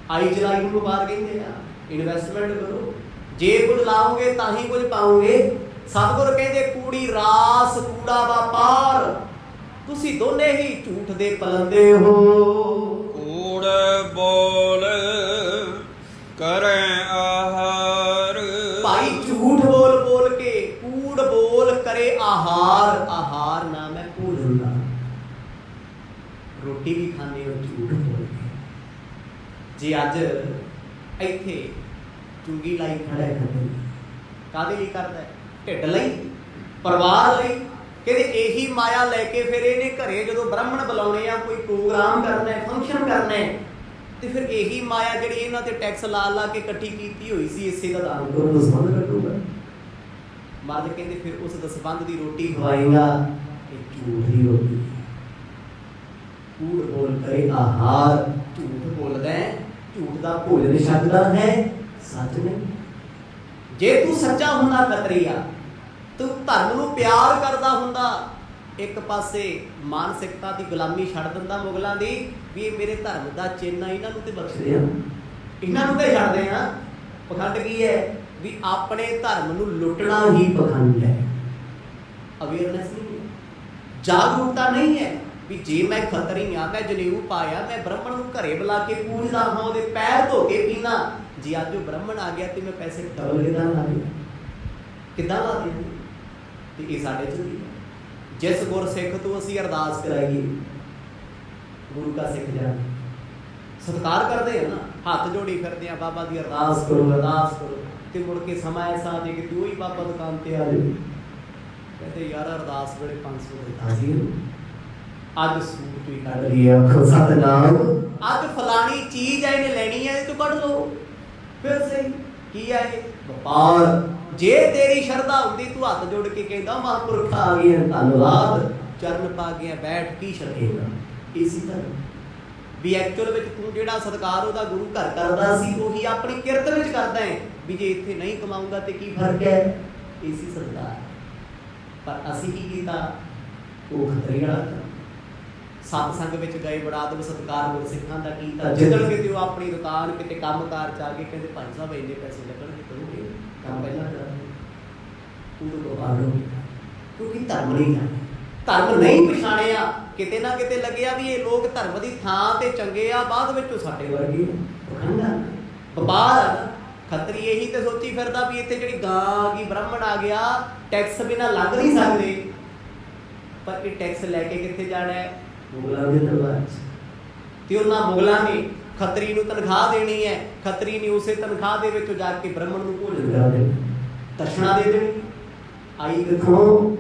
ਆਈ ਚਲਾਈ ਨੂੰ ਵਪਾਰ ਕਹਿੰਦੇ ਆ। ਇਨਵੈਸਟਮੈਂਟ ਕਰੋ, ਜੇ ਕੁਝ ਲਾਓਗੇ ਤਾਂ ਹੀ ਕੁਝ ਪਾਓਗੇ। ਸਤਿਗੁਰ ਕਹਿੰਦੇ ਕੂੜੀ ਰਾਸ ਕੂੜਾ ਵਪਾਰ, ਤੁਸੀਂ ਦੋਨੇ ਹੀ ਝੂਠ ਦੇ ਪਲੰਦੇ ਹੋ। ਕੂੜ ਬੋਲ ਕਰੇ ਆਹਾਰ, ਭਾਈ ਝੂਠ ਬੋਲ ਬੋਲ ਕੇ, ਕੂੜ ਬੋਲ ਕਰੇ ਆਹਾਰ, ਆਹਾਰ ਨਾ ਮੈਂ ਭੋਜਨ ਦਾ। ਰੋਟੀ ਵੀ ਖਾਂਦੇ ਹੋ ਝੂਠ ਬੋਲ ਕੇ। ਜੇ ਅੱਜ ਇੱਥੇ ਚੁੰਗੀ ਲਾਈ ਖੜਾ ਹੈ, ਕਾਹਦੇ ਲਈ ਕਰਦਾ ਹੈ? ਢਿੱਡ ਲਈ, ਪਰਿਵਾਰ ਲਈ। ਕਹਿੰਦੇ ਇਹੀ ਮਾਇਆ ਲੈ ਕੇ ਫਿਰ ਇਹਨੇ ਘਰੇ ਜਦੋਂ ਬ੍ਰਾਹਮਣ ਬੁਲਾਉਣੇ ਆ, ਕੋਈ ਪ੍ਰੋਗਰਾਮ ਕਰਨਾ ਹੈ, ਫੰਕਸ਼ਨ ਕਰਨਾ ਹੈ, ਤੇ ਫਿਰ ਇਹੀ ਮਾਇਆ ਜਿਹੜੀ ਇਹਨਾਂ ਤੇ ਟੈਕਸ ਲਾ ਲਾ ਕੇ ਇਕੱਠੀ ਕੀਤੀ ਹੋਈ ਸੀ, ਇਸੇ ਦਾ ਦਾਨ ਕਰੋ, ਦਸਵੰਧ ਕੱਢੂਗਾ। ਮਰਦ ਕਹਿੰਦੇ ਫਿਰ ਉਸ ਦਸਵੰਧ ਦੀ ਰੋਟੀ ਖਵਾਏਗਾ, ਇਹ ਝੂਠ ਦੀ ਰੋਟੀ। ਕੂੜ ਬੋਲ ਕਰੇ ਆਹਾਰ, ਝੂਠ ਬੋਲਦਾ ਹੈ, ਝੂਠ ਦਾ ਭੋਜਨ ਛਕਦਾ ਹੈ, ਸੱਚ ਨਹੀਂ। ਜੇ ਤੂੰ ਸੱਚਾ ਹੁੰਦਾ ਖੱਤਰੀਆ, ਤੂੰ ਧਰਮ ਨੂੰ ਪਿਆਰ ਕਰਦਾ ਹੁੰਦਾ, ਇੱਕ ਪਾਸੇ ਮਾਨਸਿਕਤਾ ਦੀ ਗੁਲਾਮੀ ਛੱਡ ਦਿੰਦਾ ਮੁਗਲਾਂ ਦੀ, ਵੀ ਇਹ ਮੇਰੇ ਧਰਮ ਦਾ ਚਿੰਨ੍ਹ ਆ, ਇਹਨਾਂ ਨੂੰ ਤੇ ਬਖਸ਼ਦੇ ਆ, ਇਹਨਾਂ ਨੂੰ ਤੇ ਛੱਡਦੇ ਆ। ਪਖੰਡ ਕੀ ਹੈ? ਵੀ ਆਪਣੇ ਧਰਮ ਨੂੰ ਲੁੱਟਣਾ ਹੀ ਪਖੰਡ ਹੈ। ਅਵੇਅਰਨੈਸ ਨਹੀਂ ਹੈ, ਜਾਗਰੂਕਤਾ ਨਹੀਂ ਹੈ ਵੀ ਜੇ ਮੈਂ ਖੱਤਰੀ ਆ, ਮੈਂ ਜਨੇਊ ਪਾਇਆ, ਮੈਂ ਬ੍ਰਾਹਮਣ ਨੂੰ ਘਰੇ ਬੁਲਾ ਕੇ ਪੂਜਦਾ ਹਾਂ, ਉਹਦੇ ਪੈਰ ਧੋ ਕੇ ਪੀਣਾ। ਜੇ ਅੱਜ ਉਹ ਬ੍ਰਾਹਮਣ ਆ ਗਿਆ ਤੇ ਮੈਂ ਪੈਸੇ ਡਬਲ ਕਿੱਦਾਂ ਲਾ ਦੇ, ਕਿੱਦਾਂ ਲਾ ਦੇ? ਤੇ ਇਹ ਸਾਡੇ ਚ ਨਹੀਂ। ਜਿਸ ਗੁਰਸਿੱਖ ਤੋਂ ਅਸੀਂ ਅਰਦਾਸ ਕਰਾਈਏ, ਗੁਰੂ ਦਾ ਸਿੱਖ ਜਾਣ, ਸਤਿਕਾਰ ਕਰਦੇ ਆ ਨਾ, ਹੱਥ ਜੋੜੀ ਫਿਰਦੇ ਆ, ਬਾਬਾ ਦੀ ਅਰਦਾਸ ਕਰੋ, ਅਰਦਾਸ ਕਰੋ, ਤੇ ਮੁੜ ਕੇ ਸਮਾਂ ਐਸਾ ਆ ਜੇ ਕਿ ਤੂੰ ਹੀ ਬਾਬਾ ਦੁਕਾਨ ਤੇ ਆ ਜਾਵੇ, ਕਹਿੰਦੇ ਯਾਰ ਅਰਦਾਸ ਵੇਲੇ 500 ਦਿੱਤਾ ਸੀ, ਅੱਜ ਸੂਟ ਵੀ ਕੱਢ ਲਈ। ਆਖੋ ਸਤਨਾਮ। ਅੱਜ ਫਲਾਣੀ ਚੀਜ਼ ਆ, ਇਹਨੇ ਲੈਣੀ ਹੈ, ਇਹ ਤੋਂ ਕੱਢ ਲਓ। ਫਿਰ ਸਹੀ ਕੀ ਆ ਇਹ? ਵਪਾਰ। ਜੇ ਤੇਰੀ ਸ਼ਰਧਾ ਹੁੰਦੀ, ਤੂੰ ਹੱਥ ਜੋੜ ਕੇ ਕਹਿੰਦਾ ਮਹਾਂਪੁਰਖ ਆ ਗਏ, ਧੰਨਵਾਦ, ਚਰਨ ਪਾ ਗਿਆ, ਬੈਠ ਕੀ ਛਕੇਗਾ। ਇਸੇ ਤਰ੍ਹਾਂ ਵੀ ਐਕਚੁਅਲ ਵਿੱਚ ਤੂੰ ਜਿਹੜਾ ਸਤਿਕਾਰ ਉਹਦਾ ਗੁਰੂ ਘਰ ਕਰਦਾ ਸੀ, ਉਹੀ ਆਪਣੀ ਕਿਰਤ ਵਿੱਚ ਕਰਦਾ ਹੈ। ਵੀ ਜੇ ਇੱਥੇ ਨਹੀਂ ਕਮਾਊਂਗਾ ਤੇ ਕੀ ਫਰਕ ਹੈ? ਇਸੇ ਸਰਦਾਰ। ਪਰ ਅਸੀਂ ਕੀ ਕੀਤਾ? ਉਹ ਖੱਤਰੀ ਵਾਲਾ ਸਤਸੰਗ ਵਿੱਚ ਗਏ, ਬੜਾ ਆਦਰ ਸਤਿਕਾਰ ਗੁਰਸਿੱਖਾਂ ਦਾ ਕੀਤਾ। ਜਿੱਦਣ ਕਿਤੇ ਉਹ ਆਪਣੀ ਦੁਕਾਨ ਕਿਤੇ ਕੰਮਕਾਰ ਚ ਆ ਕੇ ਕਹਿੰਦੇ ਭਾਈ ਸਾਹਿਬ ਇੰਨੇ ਪੈਸੇ ਲੱਗਣਗੇ, ਕਰੋਗੇ ਕੰਮ ਪਹਿਲਾਂ ਕਰਾਂਗੇ, ਉਦੋਂ ਤੋਂ ਬਾਅਦ ਕਿਉਂਕਿ ਧਰਮ ਨਹੀਂ ਜਾਣਿਆ, ਧਰਮ ਨਹੀਂ ਪਛਾਣਿਆ। ਕਿਤੇ ਨਾ ਕਿਤੇ ਲੱਗਿਆ ਵੀ ਇਹ ਲੋਕ ਧਰਮ ਦੀ ਥਾਂ ਤੇ ਚੰਗੇ ਆ, ਬਾਅਦ ਵਿੱਚ ਉਹ ਸਾਡੇ ਵਰਗੇ ਵਪਾਰ। ਖੱਤਰੀ ਇਹੀ ਤੇ ਸੋਚੀ ਫਿਰਦਾ ਵੀ ਇੱਥੇ ਜਿਹੜੀ ਗਾਂ ਆ ਗਈ, ਬ੍ਰਾਹਮਣ ਆ ਗਿਆ, ਟੈਕਸ ਬਿਨਾਂ ਲੰਘ ਨਹੀਂ ਸਕਦੇ। ਪਰ ਇਹ ਟੈਕਸ ਲੈ ਕੇ ਕਿੱਥੇ ਜਾਣਾ ਹੈ? ਮੁਗਲਾਂ ਦੇ ਦਰਬਾਰ 'ਚ। ਤੇ ਉਹਨਾਂ ਮੁਗਲਾਂ ਨੇ ਖੱਤਰੀ ਨੂੰ ਤਨਖਾਹ ਦੇਣੀ ਹੈ, ਖੱਤਰੀ ਨੇ ਉਸੇ ਤਨਖਾਹ ਦੇ ਵਿੱਚੋਂ ਜਾ ਕੇ ਬ੍ਰਾਹਮਣ ਨੂੰ ਭੋਜਨ ਕਰਾ ਦੇਣਾ, ਦਕਸ਼ਣਾ ਦੇ ਦੇਣੀ। ਆਈ ਕਿੱਥੋਂ?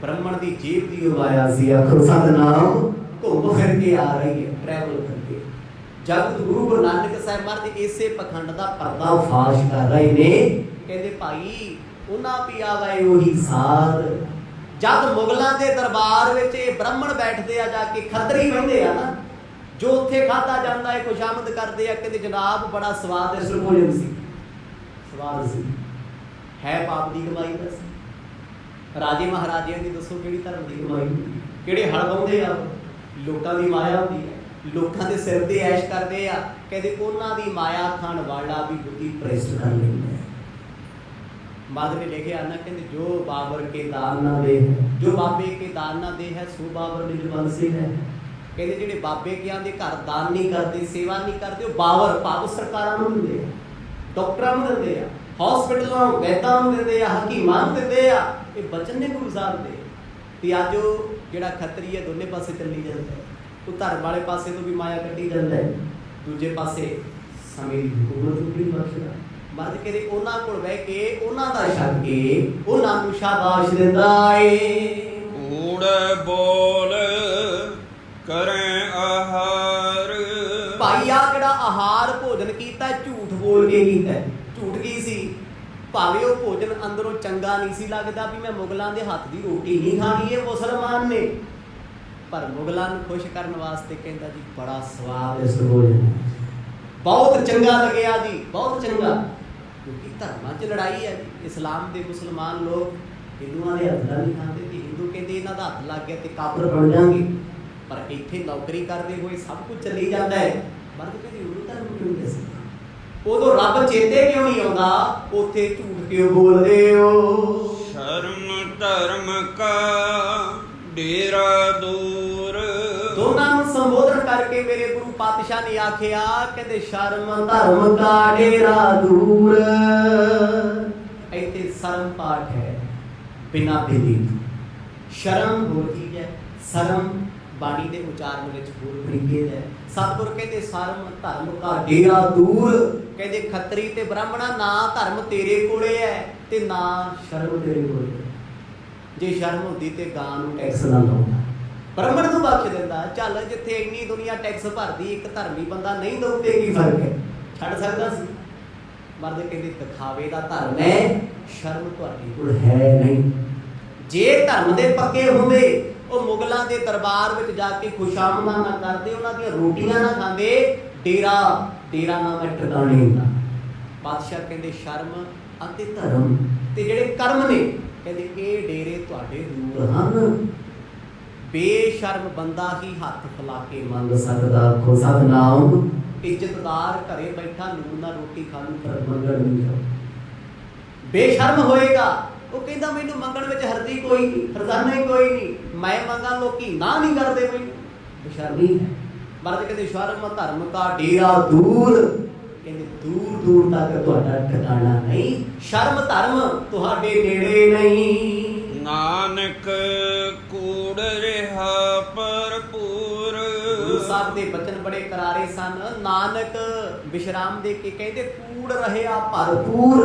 ਬ੍ਰਾਹਮਣ ਦੀ ਜੇਬ ਦੀ ਉਹ ਆਇਆ ਸੀ। ਆਖੋ ਸਤਨਾਮ। ਘੁੰਮ ਫਿਰ ਕੇ ਆ ਰਹੀ ਹੈ, ਟਰੈਵਲ ਕਰਕੇ। ਜਦ ਗੁਰੂ ਨਾਨਕ ਸਾਹਿਬ ਮਹਾਰਾਜ ਇਸੇ ਪਖੰਡ ਦਾ ਪਰਦਾ ਫਾਸ਼ ਕਰ ਰਹੇ ਨੇ, ਕਹਿੰਦੇ ਭਾਈ ਉਹਨਾਂ ਵੀ ਆਵੇ ਉਹੀ ਸਾਧ। ਜਦ ਮੁਗਲਾਂ ਦੇ ਦਰਬਾਰ ਵਿੱਚ ਇਹ ਬ੍ਰਾਹਮਣ ਬੈਠਦੇ ਆ, ਜਾ ਕੇ ਖੱਤਰੀ ਬਹਿੰਦੇ ਆ ਨਾ, ਜੋ ਉੱਥੇ ਖਾਧਾ ਜਾਂਦਾ ਹੈ, ਖੁਸ਼ਾਮਦ ਕਰਦੇ ਆ, ਕਹਿੰਦੇ ਜਨਾਬ ਬੜਾ ਸਵਾਦ ਹੈ, ਭੋਜਨ ਸੀ, ਸਵਾਦ ਸੀ, ਹੈ ਪਾਪ ਦੀ ਕਮਾਈ ਦਾ ਸੀ। ਰਾਜੇ ਮਹਾਰਾਜਿਆਂ ਦੀ ਦੱਸੋ ਕਿਹੜੀ ਧਰਮ ਦੀ ਕਮਾਈ? ਕਿਹੜੇ ਹਲ ਬਾਉਂਦੇ ਆ? ਲੋਕਾਂ ਦੀ ਮਾਇਆ ਹੁੰਦੀ ਹੈ, ਲੋਕਾਂ ਦੇ ਸਿਰ ਤੇ ਐਸ਼ ਕਰਦੇ ਆ। ਕਹਿੰਦੇ ਉਹਨਾਂ ਦੀ ਮਾਇਆ ਖਾਣ ਵਾਲਾ ਵੀ ਬੁੱਧੀ ਪ੍ਰੇਸ਼ਟ ਕਰ ਲੈਂਦਾ ਹੈ। ਮਾਦ ਨੇ ਲਿਖਿਆ ਨਾ, ਕਹਿੰਦੇ ਜੋ ਬਾਬਰ ਕੇ ਦਾਨ ਨਾ ਦੇ, ਜੋ ਬਾਬੇ ਕੇ ਦਾਨ ਨਾ ਦੇ ਹੈ, ਸੋ ਬਾਬਰ ਨਿਜ ਬੰਸੇ ਹੈ। ਕਹਿੰਦੇ ਜਿਹੜੇ ਬਾਬੇ ਕਿਆਂ ਦੇ ਘਰ ਦਾਨ ਨਹੀਂ ਕਰਦੇ, ਸੇਵਾ ਨਹੀਂ ਕਰਦੇ, ਉਹ ਬਾਬਰ ਭਾਵ ਸਰਕਾਰਾਂ ਨੂੰ ਦਿੰਦੇ ਆ, ਡਾਕਟਰਾਂ ਨੂੰ ਦਿੰਦੇ ਆ, ਹਸਪੀਟਲਾਂ ਵੈਦਾਂ ਨੂੰ ਦਿੰਦੇ ਆ, ਹਕੀਮਾਂ ਨੂੰ ਦਿੰਦੇ ਆ। ਇਹ ਬਚਨ ਨੇ ਗੁਰੂ ਸਾਹਿਬ ਦੇ। ਤੇ ਅੱਜ ਉਹ ਜਿਹੜਾ ਖੱਤਰੀ ਹੈ ਦੋਨੇ ਪਾਸੇ ਚੱਲੀ ਜਾਂਦਾ ਹੈ। ਉਹ ਧਰਮ ਵਾਲੇ ਪਾਸੇ ਤੋਂ ਵੀ ਮਾਇਆ ਕੱਢੀ ਜਾਂਦਾ ਹੈ, ਦੂਜੇ ਪਾਸੇ ਸਮੇਂ ਦੀ ਹੁਕੂਮਤ ਨੂੰ ਵੀ ਬਖਸ਼ਦਾ। ਮਰਦ ਕਹਿੰਦੇ ਉਹਨਾਂ ਕੋਲ ਬਹਿ ਕੇ ਉਹਨਾਂ ਦਾ ਛੱਡ ਕੇ ਉਹਨਾਂ ਨੂੰ ਸ਼ਾਬਾਸ਼ ਦਿੰਦਾ ਏ। ਕੂੜ ਬੋਲ ਕਰੈ ਆਹਾਰ। ਭਾਈ ਆ ਕਿਹੜਾ ਆਹਾਰ ਭੋਜਨ ਕੀਤਾ, ਝੂਠ ਬੋਲ ਕੇ ਕੀਤਾ। ਝੂਠ ਕੀ ਸੀ? ਭਾਵੇਂ ਉਹ ਭੋਜਨ ਅੰਦਰੋਂ ਚੰਗਾ ਨਹੀਂ ਸੀ ਲੱਗਦਾ, ਵੀ ਮੈਂ ਮੁਗਲਾਂ ਦੇ ਹੱਥ ਦੀ ਰੋਟੀ ਨਹੀਂ ਖਾਣੀ, ਇਹ ਮੁਸਲਮਾਨ ਨੇ, ਪਰ ਮੁਗਲਾਂ ਨੂੰ ਖੁਸ਼ ਕਰਨ ਵਾਸਤੇ ਕਹਿੰਦਾ ਜੀ ਬੜਾ ਸਵਾਦ ਇਸ ਭੋਜਨ, ਬਹੁਤ ਚੰਗਾ ਲੱਗਿਆ ਜੀ, ਬਹੁਤ ਚੰਗਾ। ਕਿਉਂਕਿ ਧਰਮਾਂ 'ਚ ਲੜਾਈ ਹੈ ਜੀ। ਇਸਲਾਮ ਦੇ ਮੁਸਲਮਾਨ ਲੋਕ ਹਿੰਦੂਆਂ ਦੇ ਹੱਥ ਦਾ ਨਹੀਂ ਖਾਂਦੇ, ਕਿ ਹਿੰਦੂ ਕਹਿੰਦੇ ਇਹਨਾਂ ਦਾ ਹੱਥ ਲੱਗ ਗਿਆ ਤੇ ਕਾਫਰ ਬਣ ਜਾਣਗੇ, ਪਰ ਇੱਥੇ ਨੌਕਰੀ ਕਰਦੇ ਹੋਏ ਸਭ ਕੁਝ ਚੱਲੀ ਜਾਂਦਾ ਹੈ। ਮਰਦ ਕਹਿੰਦੇ ਉਹ ਧਰਮ ਕਿਉਂ ਨਹੀਂ ਸੀ? ਉਦੋਂ ਰੱਬ ਚੇਤੇ ਕਿਉਂ ਨਹੀਂ ਆਉਂਦਾ? ਉੱਥੇ ਝੂਠ ਕਿਉਂ ਬੋਲਦੇ ਹੋ? ਸ਼ਰਮ ਧਰਮ ਕਾ ਡੇਰਾ ਦੂਰ। ਦੋਨਾਂ ਨੂੰ ਸੰਬੋਧਨ ਕਰਕੇ ਮੇਰੇ ਗੁਰੂ ਪਾਤਸ਼ਾਹ ਨੇ ਆਖਿਆ, ਕਹਿੰਦੇ ਸ਼ਰਮ ਧਰਮ ਕਾ ਡੇਰਾ ਦੂਰ। ਇੱਥੇ ਸ਼ਰਮ ਪਾਠ ਹੈ ਬਿਨਾਂ ਬਿੰਦੀ। ਸ਼ਰਮ ਹੋਰ ਚੀਜ਼ ਹੈ, ਸ਼ਰਮ ਬਾਣੀ ਦੇ ਉਚਾਰਨ ਵਿੱਚ ਹੋਰ ਤਰੀਕੇ ਹੈ। ਸਤਿਗੁਰ ਕਹਿੰਦੇ ਸ਼ਰਮ ਧਰਮ ਕਾ ਡੇਰਾ ਦੂਰ। ਕਹਿੰਦੇ ਖੱਤਰੀ ਤੇ ਬ੍ਰਾਹਮਣਾ ਨਾ ਧਰਮ ਤੇਰੇ ਕੋਲੇ ਹੈ ਤੇ ਨਾ ਸ਼ਰਮ ਤੇਰੇ ਕੋਲੇ। ਜੇ ਸ਼ਰਮ ਹੁੰਦੀ ਤੇ ਗਾਂ ਨੂੰ ਟੈਕਸ ਨਾ ਲਾਉਂਦਾ, ਬ੍ਰਾਹਮਣ ਨੂੰ ਬਖਸ਼ ਦਿੰਦਾ। ਚੱਲ ਜਿੱਥੇ ਇੰਨੀ ਦੁਨੀਆ ਟੈਕਸ ਭਰਦੀ, ਇੱਕ ਧਰਮੀ ਬੰਦਾ ਨਹੀਂ ਦਊ ਤੇ ਕੀ ਫਰਕ ਹੈ, ਛੱਡ ਸਕਦਾ ਸੀ। ਮਰਦ ਕਹਿੰਦੇ ਦਿਖਾਵੇ ਦਾ ਧਰਮ ਹੈ, ਸ਼ਰਮ ਤੁਹਾਡੇ ਕੋਲ ਹੈ ਨਹੀਂ। ਜੇ ਧਰਮ ਦੇ ਪੱਕੇ ਹੁੰਦੇ, ਉਹ ਮੁਗਲਾਂ ਦੇ ਦਰਬਾਰ ਵਿੱਚ ਜਾ ਕੇ ਖੁਸ਼ਾਮਦਾਂ ਨਾ ਕਰਦੇ, ਉਹਨਾਂ ਦੀਆਂ ਰੋਟੀਆਂ ਨਾ ਖਾਂਦੇ, ਡੇਰਾ ਨਾ ਮੈਂ ਟਿਕਾਣੇ ਹੁੰਦਾ। ਬਾਦਸ਼ਾਹ ਕਹਿੰਦੇ ਸ਼ਰਮ ਅਤੇ ਧਰਮ ਤੇ ਜਿਹੜੇ ਕਰਮ ਨੇ, ਕਹਿੰਦੇ ਇਹ ਡੇਰੇ ਤੁਹਾਡੇ ਦੂਰ ਹਨ। ਬੇਸ਼ਰਮ ਬੰਦਾ ਹੀ ਹੱਥ ਫੈਲਾ ਕੇ ਮੰਗ ਸਕਦਾ, ਆਖੋ ਸਤਿਨਾਮ। ਇੱਜ਼ਤਦਾਰ ਘਰੇ ਬੈਠਾ ਨੂਰ ਨਾਲ ਰੋਟੀ ਖਾਣੀ, ਪਰ ਮੰਗਣ ਨਹੀਂ ਜਾਓ। ਬੇਸ਼ਰਮ ਹੋਏਗਾ, ਉਹ ਕਹਿੰਦਾ ਮੈਨੂੰ ਮੰਗਣ ਵਿੱਚ ਹਰਜੀ ਕੋਈ ਨਹੀਂ, ਹਰਜ਼ਾਨਾ ਹੀ ਕੋਈ ਨਹੀਂ, ਮੈਂ ਮੰਗਾ ਲੋਕੀ ਨਾ ਨਹੀਂ ਕਰਦੇ, ਮੈਨੂੰ ਬੇਸ਼ਰਮੀ ਹੈ। ਮਰਦ ਕਹਿੰਦੇ ਸ਼ਰਮ ਧਰਮ ਕਾ ਡੇਰਾ ਦੂਰ। ਕਹਿੰਦੇ ਦੂਰ ਦੂਰ ਤੱਕ ਤੁਹਾਡਾ ਠਿਕਾਣਾ ਨਹੀਂ, ਸ਼ਰਮ ਧਰਮ ਤੁਹਾਡੇ ਨੇੜੇ ਨਹੀਂ। ਨਾਨਕ ਕੂੜ ਰਿਹਾ ਭਰਪੂਰ। ਗੁਰੂ ਸਾਹਿਬ ਦੇ ਬਚਨ ਬੜੇ ਕਰਾਰੇ ਸਨ। ਨਾਨਕ ਵਿਸ਼ਰਾਮ ਦੇ ਕੇ ਕਹਿੰਦੇ ਕੂੜ ਰਹਿਆ ਭਰਪੂਰ।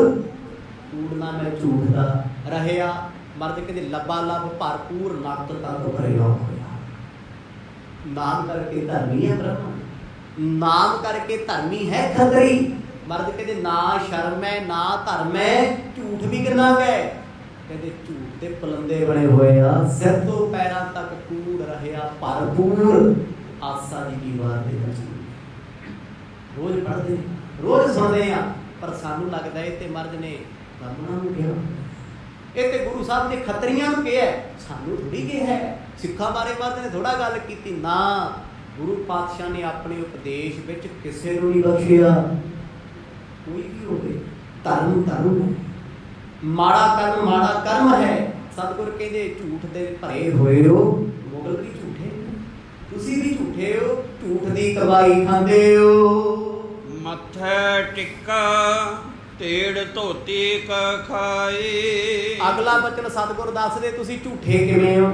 ਕੂੜ ਨਾ ਮੈਂ ਝੂਠ ਦਾ ਰਹਿਆ। ਮਰਦ ਕਹਿੰਦੇ ਲੱਬਾ ਲੱਭ ਭਰਪੂਰ, ਨੱਕ ਤੱਕ ਭਰਿਆ ਹੋਇਆ। ਨਾਮ ਕਰਕੇ ਧਰਮੀ ਹੈ ਬ੍ਰਹਮ, ਨਾਮ ਕਰਕੇ ਧਰਮੀ ਹੈ ਖੱਤਰੀ। ਮਰਦ ਕਹਿੰਦੇ ਨਾ ਸ਼ਰਮ ਹੈ ਨਾ ਧਰਮ ਹੈ, ਝੂਠ ਵੀ ਕਿੰਨਾ ਗਏ। ਕਹਿੰਦੇ ਝੂਠ ਦੇ ਪਲੰਦੇ ਬਣੇ ਹੋਏ ਆ, ਸਿਰ ਤੋਂ ਪੈਰਾਂ ਤੱਕ ਕੂੜ ਰਹਿਆ ਭਰਪੂਰ। ਆਸਾ ਦੀ ਦੀਵਾਰ ਦੇ ਵਿੱਚ ਰੋਜ਼ ਪੜ੍ਹਦੇ, ਰੋਜ਼ ਸੁਣਦੇ ਆ, ਪਰ ਸਾਨੂੰ ਲੱਗਦਾ ਇਹ ਤੇ ਮਰਦ ਨੇ ਬ੍ਰਾਹਮਣਾਂ ਨੂੰ ਕਿਹਾ, ਇਹ ਤੇ ਗੁਰੂ ਸਾਹਿਬ ਨੇ ਖੱਤਰੀਆਂ ਨੂੰ ਕਿਹਾ, ਸਾਨੂੰ ਥੋੜੀ ਕਿਹਾ। ਸਿੱਖਾਂ ਬਾਰੇ ਮਰਦ ਨੇ ਥੋੜਾ ਗੱਲ ਕੀਤੀ ਨਾ। ਗੁਰੂ ਪਾਤਸ਼ਾਹ ਨੇ ਆਪਣੇ ਉਪਦੇਸ਼ ਵਿੱਚ ਕਿਸੇ ਨੂੰ ਨਹੀਂ ਬਖਸ਼ਿਆ। ਕੋਈ ਵੀ ਹੋਵੇ, ਧਰਮ ਧਰਮ ਹੈ, ਮਾੜਾ ਕਰਮ ਹੈ। ਸਤਿਗੁਰ ਕਹਿੰਦੇ ਝੂਠ ਦੇ ਭਰੇ ਹੋਏ ਹੋ, ਮੁਗਲ ਵੀ ਝੂਠੇ, ਤੁਸੀਂ ਵੀ ਝੂਠੇ ਹੋ, ਝੂਠ ਦੀ ਕਮਾਈ ਖਾਂਦੇ ਹੋ। ਮੱਥੇ ਟਿੱਕਾ ਤੇੜ ਧੋਤੀ ਕਾ ਖਾਏ। ਅਗਲਾ ਬਚਨ ਸਤਿਗੁਰ ਦੱਸਦੇ ਤੁਸੀਂ ਝੂਠੇ ਕਿਵੇਂ ਹੋ,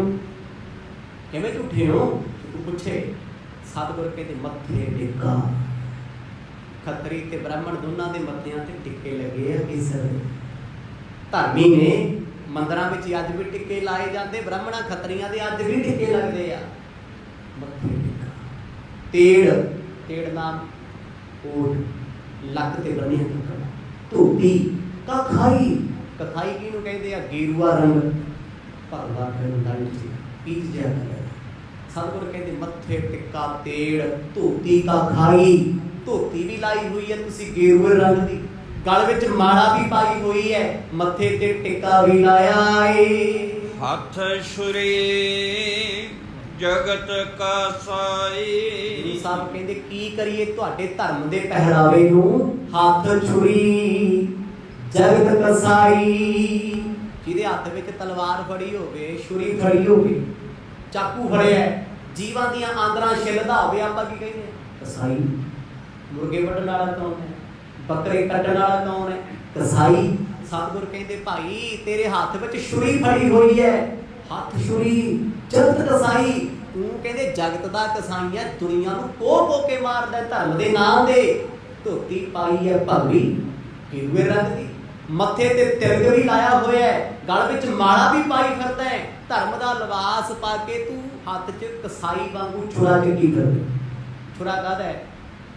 ਕਿਵੇਂ ਝੂਠੇ ਹੋ? ਤੂੰ ਪੁੱਛੇ। ਸਤਿਗੁਰ ਕਹਿੰਦੇ ਮੱਥੇ ਟਿੱਕਾ। ਖੱਤਰੀ ਤੇ ਬ੍ਰਾਹਮਣ ਦੋਨਾਂ ਦੇ ਮੱਥਿਆਂ ਤੇ ਟਿੱਕੇ ਲੱਗੇ ਆ ਕੇਸਰ ਦੇ। ਧਰਮੀ ਨੇ ਮੰਦਰਾਂ ਵਿੱਚ ਅੱਜ ਵੀ ਟਿੱਕੇ ਲਾਏ ਜਾਂਦੇ, ਬ੍ਰਾਹਮਣਾਂ ਖੱਤਰੀਆਂ ਦੇ ਅੱਜ ਵੀ ਟਿੱਕੇ ਲੱਗਦੇ ਆ। ਮੱਥੇ ਟਿੱਕਾ, ਤੇੜ ਨਾਮ ਕੋਟ, ਲੱਕ ਤੇ ਬੰਨ੍ਹਿਆ ਟਿੱਕਾ, ਧੋਤੀ, ਕਖਾਈ। ਕਖਾਈ ਕਿਹਨੂੰ ਕਹਿੰਦੇ ਆ? ਗੇਰੂਆ ਰੰਗ ਭਰਵਾ ਦੰਡ ਚ ਪੀਤ ਜਿਹਾ ਕਰਿਆ। ਸਤਿਗੁਰ ਕਹਿੰਦੇ ਮੱਥੇ ਟਿੱਕਾ, ਤੇੜ, ਧੋਤੀ, ਕਖਾਈ। ਧੋਤੀ ਵੀ ਲਾਈ ਹੋਈ ਹੈ ਤੁਸੀਂ ਗੇਰੂਏ ਰੰਗ ਦੀ, ਗਲ ਵਿੱਚ ਮਾਲਾ ਵੀ ਪਾਈ ਹੋਈ ਹੈ, ਮੱਥੇ ਤੇ ਟਿੱਕਾ ਵੀ ਲਾਇਆ ਏ। ਹੱਥ ਛੁਰੀ ਜਗਤ ਕਾ ਸਾਈ। ਗੁਰੂ ਸਾਹਿਬ ਕਹਿੰਦੇ ਕੀ ਕਰੀਏ ਤੁਹਾਡੇ ਧਰਮ ਦੇ ਪਹਿਰਾਵੇ ਨੂੰ? ਹੱਥ ਛੁਰੀ ਜਗਤ ਕਸਾਈ। ਜਿਹਦੇ ਹੱਥ ਵਿੱਚ ਤਲਵਾਰ ਫੜੀ ਹੋਵੇ, ਛੁਰੀ ਫੜੀ ਹੋਵੇ, ਚਾਕੂ ਫੜਿਆ, ਜੀਵਾਂ ਦੀਆਂ ਆਂਦਰਾਂ ਛਿੱਲਦਾ ਹੋਵੇ, ਆਪਾਂ ਕੀ ਕਹਿੰਦੇ? ਕਸਾਈ। ਮੁਰਗੇ ਵੱਢਣ ਵਾਲਾ ਕੌਣ ਹੈ? ਬੱਕਰੇ ਕੱਟਣ ਵਾਲਾ ਕੌਣ ਹੈ? ਕਸਾਈ। ਸਤਿਗੁਰ ਕਹਿੰਦੇ ਭਾਈ ਤੇਰੇ ਹੱਥ ਵਿੱਚ ਛੁਰੀ ਫੜੀ ਹੋਈ ਹੈ, ਹੱਥ ਛੁਰੀ ਜਗਤ ਕਸਾਈ। ਤੂੰ ਕਹਿੰਦੇ ਜਗਤ ਦਾ ਕਸਾਈ ਹੈ, ਦੁਨੀਆ ਨੂੰ ਕੋਹ ਕੇ ਮਾਰਦਾ ਧਰਮ ਦੇ ਨਾਂ ਦੇ। ਧੋਤੀ ਪਾਈ ਹੈ ਭਗਵੀ ਗੇਰੂਏ ਰੰਗ ਦੀ, ਮੱਥੇ ਤੇ ਤਿਲਕ ਵੀ ਲਾਇਆ ਹੋਇਆ ਹੈ, ਗਲ ਵਿੱਚ ਮਾਲਾ ਵੀ ਪਾਈ ਫਿਰਦਾ ਹੈ, ਧਰਮ ਦਾ ਲਿਬਾਸ ਪਾ ਕੇ ਤੂੰ ਹੱਥ 'ਚ ਕਸਾਈ ਵਾਂਗੂ ਛੁਰਾ ਕੇ ਕੀ ਕਰਦੇ? ਛੁਰਾ ਕਾਹਦਾ ਹੈ?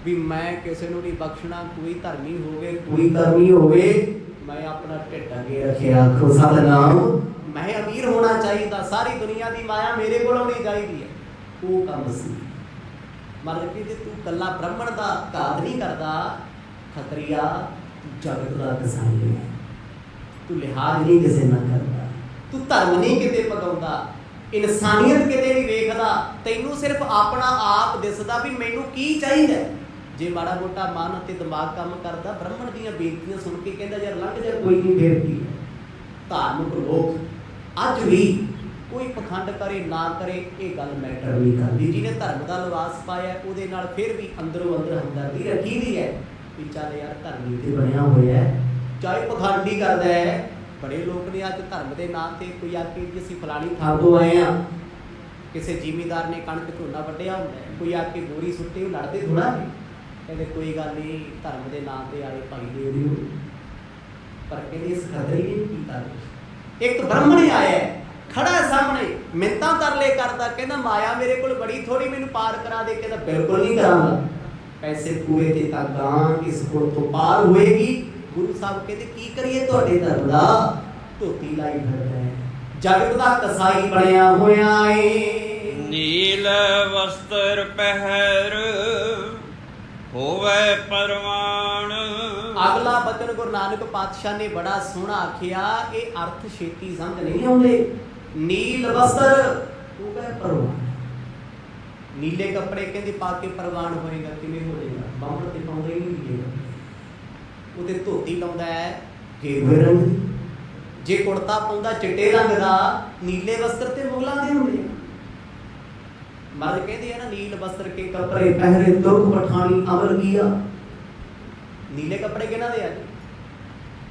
ਵੀ ਮੈਂ ਕਿਸੇ ਨੂੰ ਨਹੀਂ ਬਖਸ਼ਣਾ, ਕੋਈ ਧਰਮੀ ਹੋਵੇ ਕੋਈ ਕਰਮੀ ਹੋਵੇ, ਮੈਂ ਆਪਣਾ ਢਿੱਡ ਅੱਗੇ ਰੱਖਿਆ, ਆਖੋ ਸਤਿਨਾਮ। ਮੈਂ ਅਮੀਰ ਹੋਣਾ ਚਾਹੀਦਾ, ਸਾਰੀ ਦੁਨੀਆ ਦੀ ਮਾਇਆ ਮੇਰੇ ਕੋਲ ਆਉਣੀ ਚਾਹੀਦੀ ਹੈ। ਉਹ ਕੰਮ ਸੀ। ਮਤਲਬ ਕਿ ਜੇ ਤੂੰ ਕੱਲਾ ਬ੍ਰਾਹਮਣ ਦਾ ਘਾਤ ਨਹੀਂ ਕਰਦਾ, ਖੱਤਰੀਆ ਤੂੰ ਜਗਤ ਦਾ ਕਸਾਈ ਹੈ। ਤੂੰ ਲਿਹਾਜ਼ ਨਹੀਂ ਕਿਸੇ ਨਾਲ ਕਰਦਾ, ਤੂੰ ਧਰਮ ਨਹੀਂ ਕਿਤੇ ਪਗਾਉਂਦਾ, ਇਨਸਾਨੀਅਤ ਕਿਤੇ ਨਹੀਂ ਵੇਖਦਾ, ਤੈਨੂੰ ਸਿਰਫ ਆਪਣਾ ਆਪ ਦਿਸਦਾ ਵੀ ਮੈਨੂੰ ਕੀ ਚਾਹੀਦਾ। ਜੇ ਮਾੜਾ ਮੋਟਾ ਮਨ ਅਤੇ ਦਿਮਾਗ ਕੰਮ ਕਰਦਾ, ਬ੍ਰਾਹਮਣ ਦੀਆਂ ਬੇਨਤੀਆਂ ਸੁਣ ਕੇ ਕਹਿੰਦਾ ਯਾਰ ਲੰਘ ਜਾ, ਕੋਈ ਨਹੀਂ, ਫੇਰ ਕੀ। ਧਾਰਮਿਕ ਲੋਕ ਅੱਜ ਵੀ ਕੋਈ ਪਖੰਡ ਕਰੇ ਨਾ ਕਰੇ, ਇਹ ਗੱਲ ਮੈਟਰ ਨਹੀਂ ਕਰਦੀ। ਜਿਹਨੇ ਧਰਮ ਦਾ ਲਿਬਾਸ ਪਾਇਆ ਉਹਦੇ ਨਾਲ ਫਿਰ ਵੀ ਅੰਦਰੋਂ ਅੰਦਰ ਹਮਦਰਦੀ ਰੱਖੀ ਦੀ ਹੈ ਵੀ ਚੱਲ ਯਾਰ ਧਰਮੀ ਤੇ ਬਣਿਆ ਹੋਇਆ, ਚਾਹੇ ਪਖੰਡ ਹੀ ਕਰਦਾ ਹੈ। ਬੜੇ ਲੋਕ ਨੇ ਅੱਜ ਧਰਮ ਦੇ ਨਾਂ ਤੇ ਕੋਈ ਆ ਕੇ ਜੀ ਅਸੀਂ ਫਲਾਣੀ ਥਾਂ ਤੋਂ ਆਏ ਹਾਂ, ਕਿਸੇ ਜ਼ਿਮੀਂਦਾਰ ਨੇ ਕਣਕ ਝੋਨਾ ਵੱਢਿਆ ਹੁੰਦਾ, ਕੋਈ ਆ ਕੇ ਗੋਰੀ ਸੁੱਟੀ, ਉਹ ਲੜਦੇ ਥੋੜਾ ਨੇ, ਕਹਿੰਦੇ ਕੋਈ ਗੱਲ ਨਹੀਂ ਧਰਮ ਦੇ ਨਾਂ ਤੇ ਆਏ ਭਾਈ ਦੇ ਦਿਓ, ਪਰ ਕਹਿੰਦੇ ਇਸ ਖਤਰੇ ਨਹੀਂ ਕੀਤਾ। ਇੱਕ ਬ੍ਰਾਹਮਣ ਆਇਆ ਖੜਾ ਸਾਹਮਣੇ, ਮਿੰਤਾਂ ਤਰਲੇ ਕਰਦਾ, ਕਹਿੰਦਾ ਮਾਇਆ ਮੇਰੇ ਕੋਲ ਬੜੀ ਥੋੜੀ, ਮੈਨੂੰ ਪਾਰ ਕਰਾ ਦੇ। ਕਹਿੰਦਾ ਬਿਲਕੁਲ ਨਹੀਂ ਕਰਾਂਗਾ, ਪੈਸੇ ਪੂਰੇ ਤੇ ਤਾਂ ਗਾਂ ਇਸ ਕੋਲ ਤੋਂ ਪਾਰ ਹੋਏਗੀ। ਗੁਰੂ ਸਾਹਿਬ ਕਹਿੰਦੇ ਕੀ ਕਰੀਏ ਤੁਹਾਡੇ ਧਰਮ ਦਾ? ਧੋਤੀ ਲਾਈ ਫਿਰਦਾ ਹੈ, ਜਗਤ ਦਾ ਕਸਾਈ ਬਣਿਆ ਹੋਇਆ ਏ। ਨੀਲ ਵਸਤਰ ਪਹਿਰ ਹੋਵੇ ਪਰਵਾਨ। ਅਗਲਾ ਬਚਨ ਗੁਰੂ ਨਾਨਕ ਪਾਤਸ਼ਾਹ ਨੇ ਬੜਾ ਸੋਹਣਾ ਆਖਿਆ, ਇਹ ਅਰਥ ਛੇਤੀ ਸਮਝ ਨਹੀਂ ਆਉਂਦੇ। ਨੀਲ ਵਸਤਰ ਹੋਵੇ ਪਰਵਾਨ, ਨੀਲੇ ਕੱਪੜੇ ਕਹਿੰਦੇ ਪਾ ਕੇ ਪਰਵਾਨ ਹੋਏਗਾ, ਕਿਵੇਂ ਹੋ ਜਾਏਗਾ? ਬਾਹਮਣ ਤੇ ਪਾਉਂਦਾ ਹੀ ਨਹੀਂ ਨੀਲੇ, ਉਹਦੇ ਧੋਤੀ ਲਾਉਂਦਾ ਹੈ ਗੇਰੂਏ ਰੰਗ ਦੀ, ਜੇ ਕੁੜਤਾ ਪਾਉਂਦਾ ਚਿੱਟੇ ਰੰਗ ਦਾ। ਨੀਲੇ ਵਸਤਰ ਤੇ ਮੁਗਲਾਂ ਦੇ ਹੁੰਦੇ। ਮਰਦ ਕਹਿੰਦੇ ਆ ਨਾ ਨੀਲ ਵਸਤਰ ਕੇ ਕੱਪੜੇ ਪਹਿਰੇ ਤੁਰਕ ਪਠਾਣੀ ਅਮਰ ਕੀਆ। ਨੀਲੇ ਕੱਪੜੇ ਕਿਹਨਾਂ ਦੇ ਆ ਜੀ?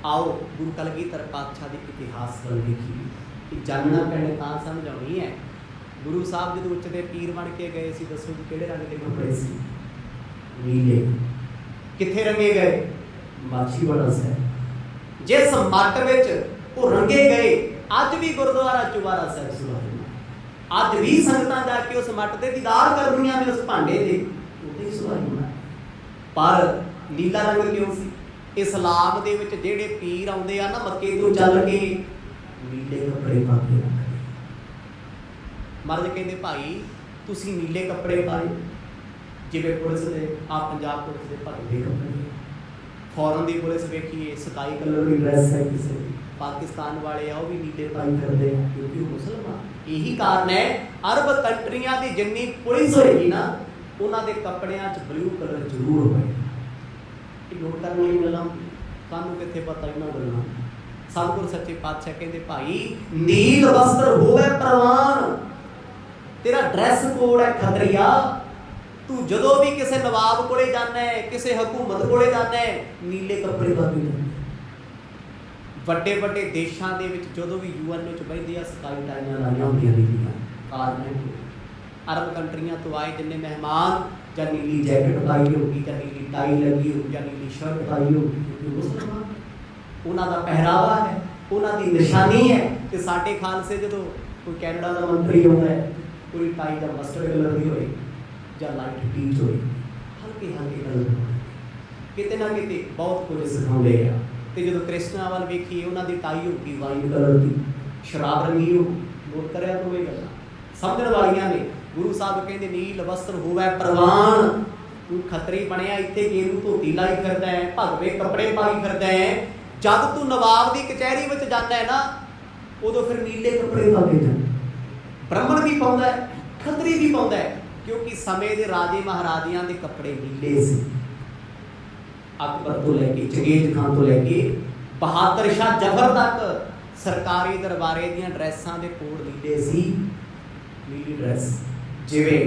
ਆਓ ਗੁਰੂ ਕਲਗੀਧਰ ਪਾਤਸ਼ਾਹ ਦੇ ਇਤਿਹਾਸ ਵੱਲ ਦੇਖੀਏ। ਜਾਣਨਾ ਪੈਣਾ ਤਾਂ ਸਮਝ ਆਉਣੀ ਹੈ। ਗੁਰੂ ਸਾਹਿਬ ਜਦੋਂ ਉੱਚ ਦੇ ਪੀਰ ਬਣ ਕੇ ਗਏ ਸੀ, ਦੱਸੋ ਜੀ ਕਿਹੜੇ ਰੰਗ ਦੇ ਕੱਪੜੇ ਸੀ? ਨੀਲੇ। ਕਿੱਥੇ ਰੰਗੇ ਗਏ? ਮਾਛੀਵਾੜਾ ਸਾਹਿਬ। ਜਿਸ ਮੱਟ ਵਿੱਚ ਉਹ ਰੰਗੇ ਗਏ, ਅੱਜ ਵੀ ਗੁਰਦੁਆਰਾ ਚੁਬਾਰਾ ਸਾਹਿਬ ਸੁਹਾਣਾ, ਅੱਜ ਵੀ ਸੰਗਤਾਂ ਜਾ ਕੇ ਉਸ ਮੱਟ ਦੇ ਦੀਦਾਰ ਕਰਦੀਆਂ ਨੇ, ਉਸ ਭਾਂਡੇ ਦੇ ਉਹਦੇ ਸੁਹਾਣਾ। ਪਰ ਨੀਲਾ ਰੰਗ ਕਿਉਂ ਸੀ? ਇਸਲਾਮ ਦੇ ਵਿੱਚ ਜਿਹੜੇ ਪੀਰ ਆਉਂਦੇ ਆ ਨਾ ਮੱਕੇ ਤੋਂ ਚੱਲ ਕੇ, ਨੀਲੇ ਕੱਪੜੇ ਪਾ ਕੇ ਰੱਖਦੇ। ਮਰਦ ਕਹਿੰਦੇ ਭਾਈ ਤੁਸੀਂ ਨੀਲੇ ਕੱਪੜੇ ਪਾਏ, ਜਿਵੇਂ ਪੁਲਿਸ ਦੇ ਆ ਪੰਜਾਬ ਪੁਲਿਸ ਦੇ ਭਗਦੇ ਕੱਪੜੇ, ਫੌਰਨ ਦੀ ਪੁਲਿਸ ਵੇਖੀਏ ਸਕਾਈ ਕਲਰ ਦੀ ਡਰੈਸ ਹੈ ਕਿਸੇ ਦੀ, ਪਾਕਿਸਤਾਨ ਵਾਲੇ ਆ ਉਹ ਵੀ ਨੀਲੇ ਪਾਈ ਫਿਰਦੇ ਆ ਕਿਉਂਕਿ ਉਹ ਮੁਸਲਮਾਨ। ਇਹੀ ਕਾਰਨ ਹੈ ਅਰਬ ਕੰਟਰੀਆਂ ਦੀ ਜਿੰਨੀ ਪੁਲਿਸ ਹੋਏਗੀ ਨਾ, ਉਹਨਾਂ ਦੇ ਕੱਪੜਿਆਂ 'ਚ ਬਲੂ ਕਲਰ ਜ਼ਰੂਰ ਹੋਏਗਾ। ਇਹ ਨੋਟ ਕਰਨ ਵਾਲੀ ਗੱਲਾਂ, ਸਾਨੂੰ ਕਿੱਥੇ ਪਤਾ ਇਹਨਾਂ ਗੱਲਾਂ। ਸਤਿਗੁਰ ਸੱਚੇ ਪਾਤਸ਼ਾਹ ਕਹਿੰਦੇ ਭਾਈ ਨੀਲ ਵਸਤਰ ਹੋਵੇ ਪ੍ਰਵਾਨ, ਤੇਰਾ ਡਰੈਸ ਕੋਡ ਹੈ ਖਤਰੀਆ। ਤੂੰ ਜਦੋਂ ਵੀ ਕਿਸੇ ਨਵਾਬ ਕੋਲੇ ਜਾਣਾ ਹੈ, ਕਿਸੇ ਹਕੂਮਤ ਕੋਲੇ ਜਾਣਾ ਹੈ, ਨੀਲੇ ਕੱਪੜੇ ਪਾ ਕੇ ਜਾਣਾ। ਵੱਡੇ ਵੱਡੇ ਦੇਸ਼ਾਂ ਦੇ ਵਿੱਚ ਜਦੋਂ ਵੀ UN ਵਿੱਚ ਬਹਿੰਦੇ ਆ, ਸਕਾਈ ਟਾਈਆਂ ਲਾਈਆਂ ਹੁੰਦੀਆਂ ਨੇ। ਕਾਰਨ ਹੈ ਅਰਬ ਕੰਟਰੀਆਂ ਤੋਂ ਆਏ ਜਿੰਨੇ ਮਹਿਮਾਨ, ਜਾਂ ਨੀਲੀ ਜੈਕਟ ਪਾਈ ਹੋਊਗੀ, ਜਾਂ ਨੀਲੀ ਟਾਈ ਲੱਗੀ ਹੋਊਗੀ, ਜਾਂ ਨੀਲੀ ਸ਼ਰਟ ਪਾਈ ਹੋਊਗੀ, ਕਿਉਂਕਿ ਮੁਸਲਮਾਨ ਉਹਨਾਂ ਦਾ ਪਹਿਰਾਵਾ ਹੈ, ਉਹਨਾਂ ਦੀ ਨਿਸ਼ਾਨੀ ਹੈ। ਤੇ ਸਾਡੇ ਖਾਲਸੇ ਜਦੋਂ ਕੋਈ ਕੈਨੇਡਾ ਦਾ ਮੰਤਰੀ ਆਉਂਦਾ ਹੈ, ਕੋਈ ਟਾਈ ਜਾਂ ਮਸਟਰਡ ਕਲਰ ਦੀ ਹੋਏ ਜਾਂ ਲਾਈਟ ਪੀਚ ਹੋਏ, ਹਲਕੇ ਹਲਕੇ ਕਲਰ, ਕਿਤੇ ਨਾ ਕਿਤੇ ਬਹੁਤ ਕੁਝ ਸਿਖਾਉਂਦੇ ਆ। ਤੇ ਜਦੋਂ ਕ੍ਰਿਸਚਨਾਂ ਵੱਲ ਵੇਖੀਏ, ਉਹਨਾਂ ਦੀ ਟਾਈ ਹੋਊਗੀ ਵਾਈਟ ਕਲਰ ਦੀ, ਸ਼ਰਾਬ ਰੰਗੀ ਹੋਊਗੀ। ਨੋਟ ਕਰਿਆ ਤੋਂ ਇਹ ਗੱਲਾਂ ਸਮਝਣ ਵਾਲੀਆਂ ਨੇ। ਗੁਰੂ ਸਾਹਿਬ ਕਹਿੰਦੇ ਨੀਲ ਵਸਤਰ ਹੋਵੇ ਪ੍ਰਵਾਨ। ਤੂੰ ਖੱਤਰੀ ਬਣਿਆ, ਇੱਥੇ ਗੇਰੂ ਧੋਤੀ ਲਾਈ ਫਿਰਦਾ ਹੈ, ਭਗਵੇ ਕੱਪੜੇ ਪਾਈ ਫਿਰਦਾ ਹੈ। ਜਦ ਤੂੰ ਨਵਾਬ ਦੀ ਕਚਹਿਰੀ ਵਿੱਚ ਜਾਂਦਾ ਹੈ ਨਾ, ਉਦੋਂ ਫਿਰ ਨੀਲੇ ਕੱਪੜੇ ਪਾ ਕੇ ਜਾਂਦਾ। ਬ੍ਰਾਹਮਣ ਵੀ ਪਾਉਂਦਾ ਹੈ, ਖੱਤਰੀ ਵੀ ਪਾਉਂਦਾ ਹੈ, ਕਿਉਂਕਿ ਸਮੇਂ ਦੇ ਰਾਜੇ ਮਹਾਰਾਜਿਆਂ ਦੇ ਕੱਪੜੇ ਨੀਲੇ ਸੀ। ਅਕਬਰ ਤੋਂ ਲੈ ਕੇ ਚੰਗੇਜ਼ ਖਾਨ ਤੋਂ ਲੈ ਕੇ ਬਹਾਦਰ ਸ਼ਾਹ ਜ਼ਫਰ ਤੱਕ ਸਰਕਾਰੀ ਦਰਬਾਰੇ ਦੀਆਂ ਡਰੈਸਾਂ ਦੇ ਕੋਡ ਨੀਲੇ ਸੀ। ਨੀਲੀ ਡਰੈਸ, ਜਿਵੇਂ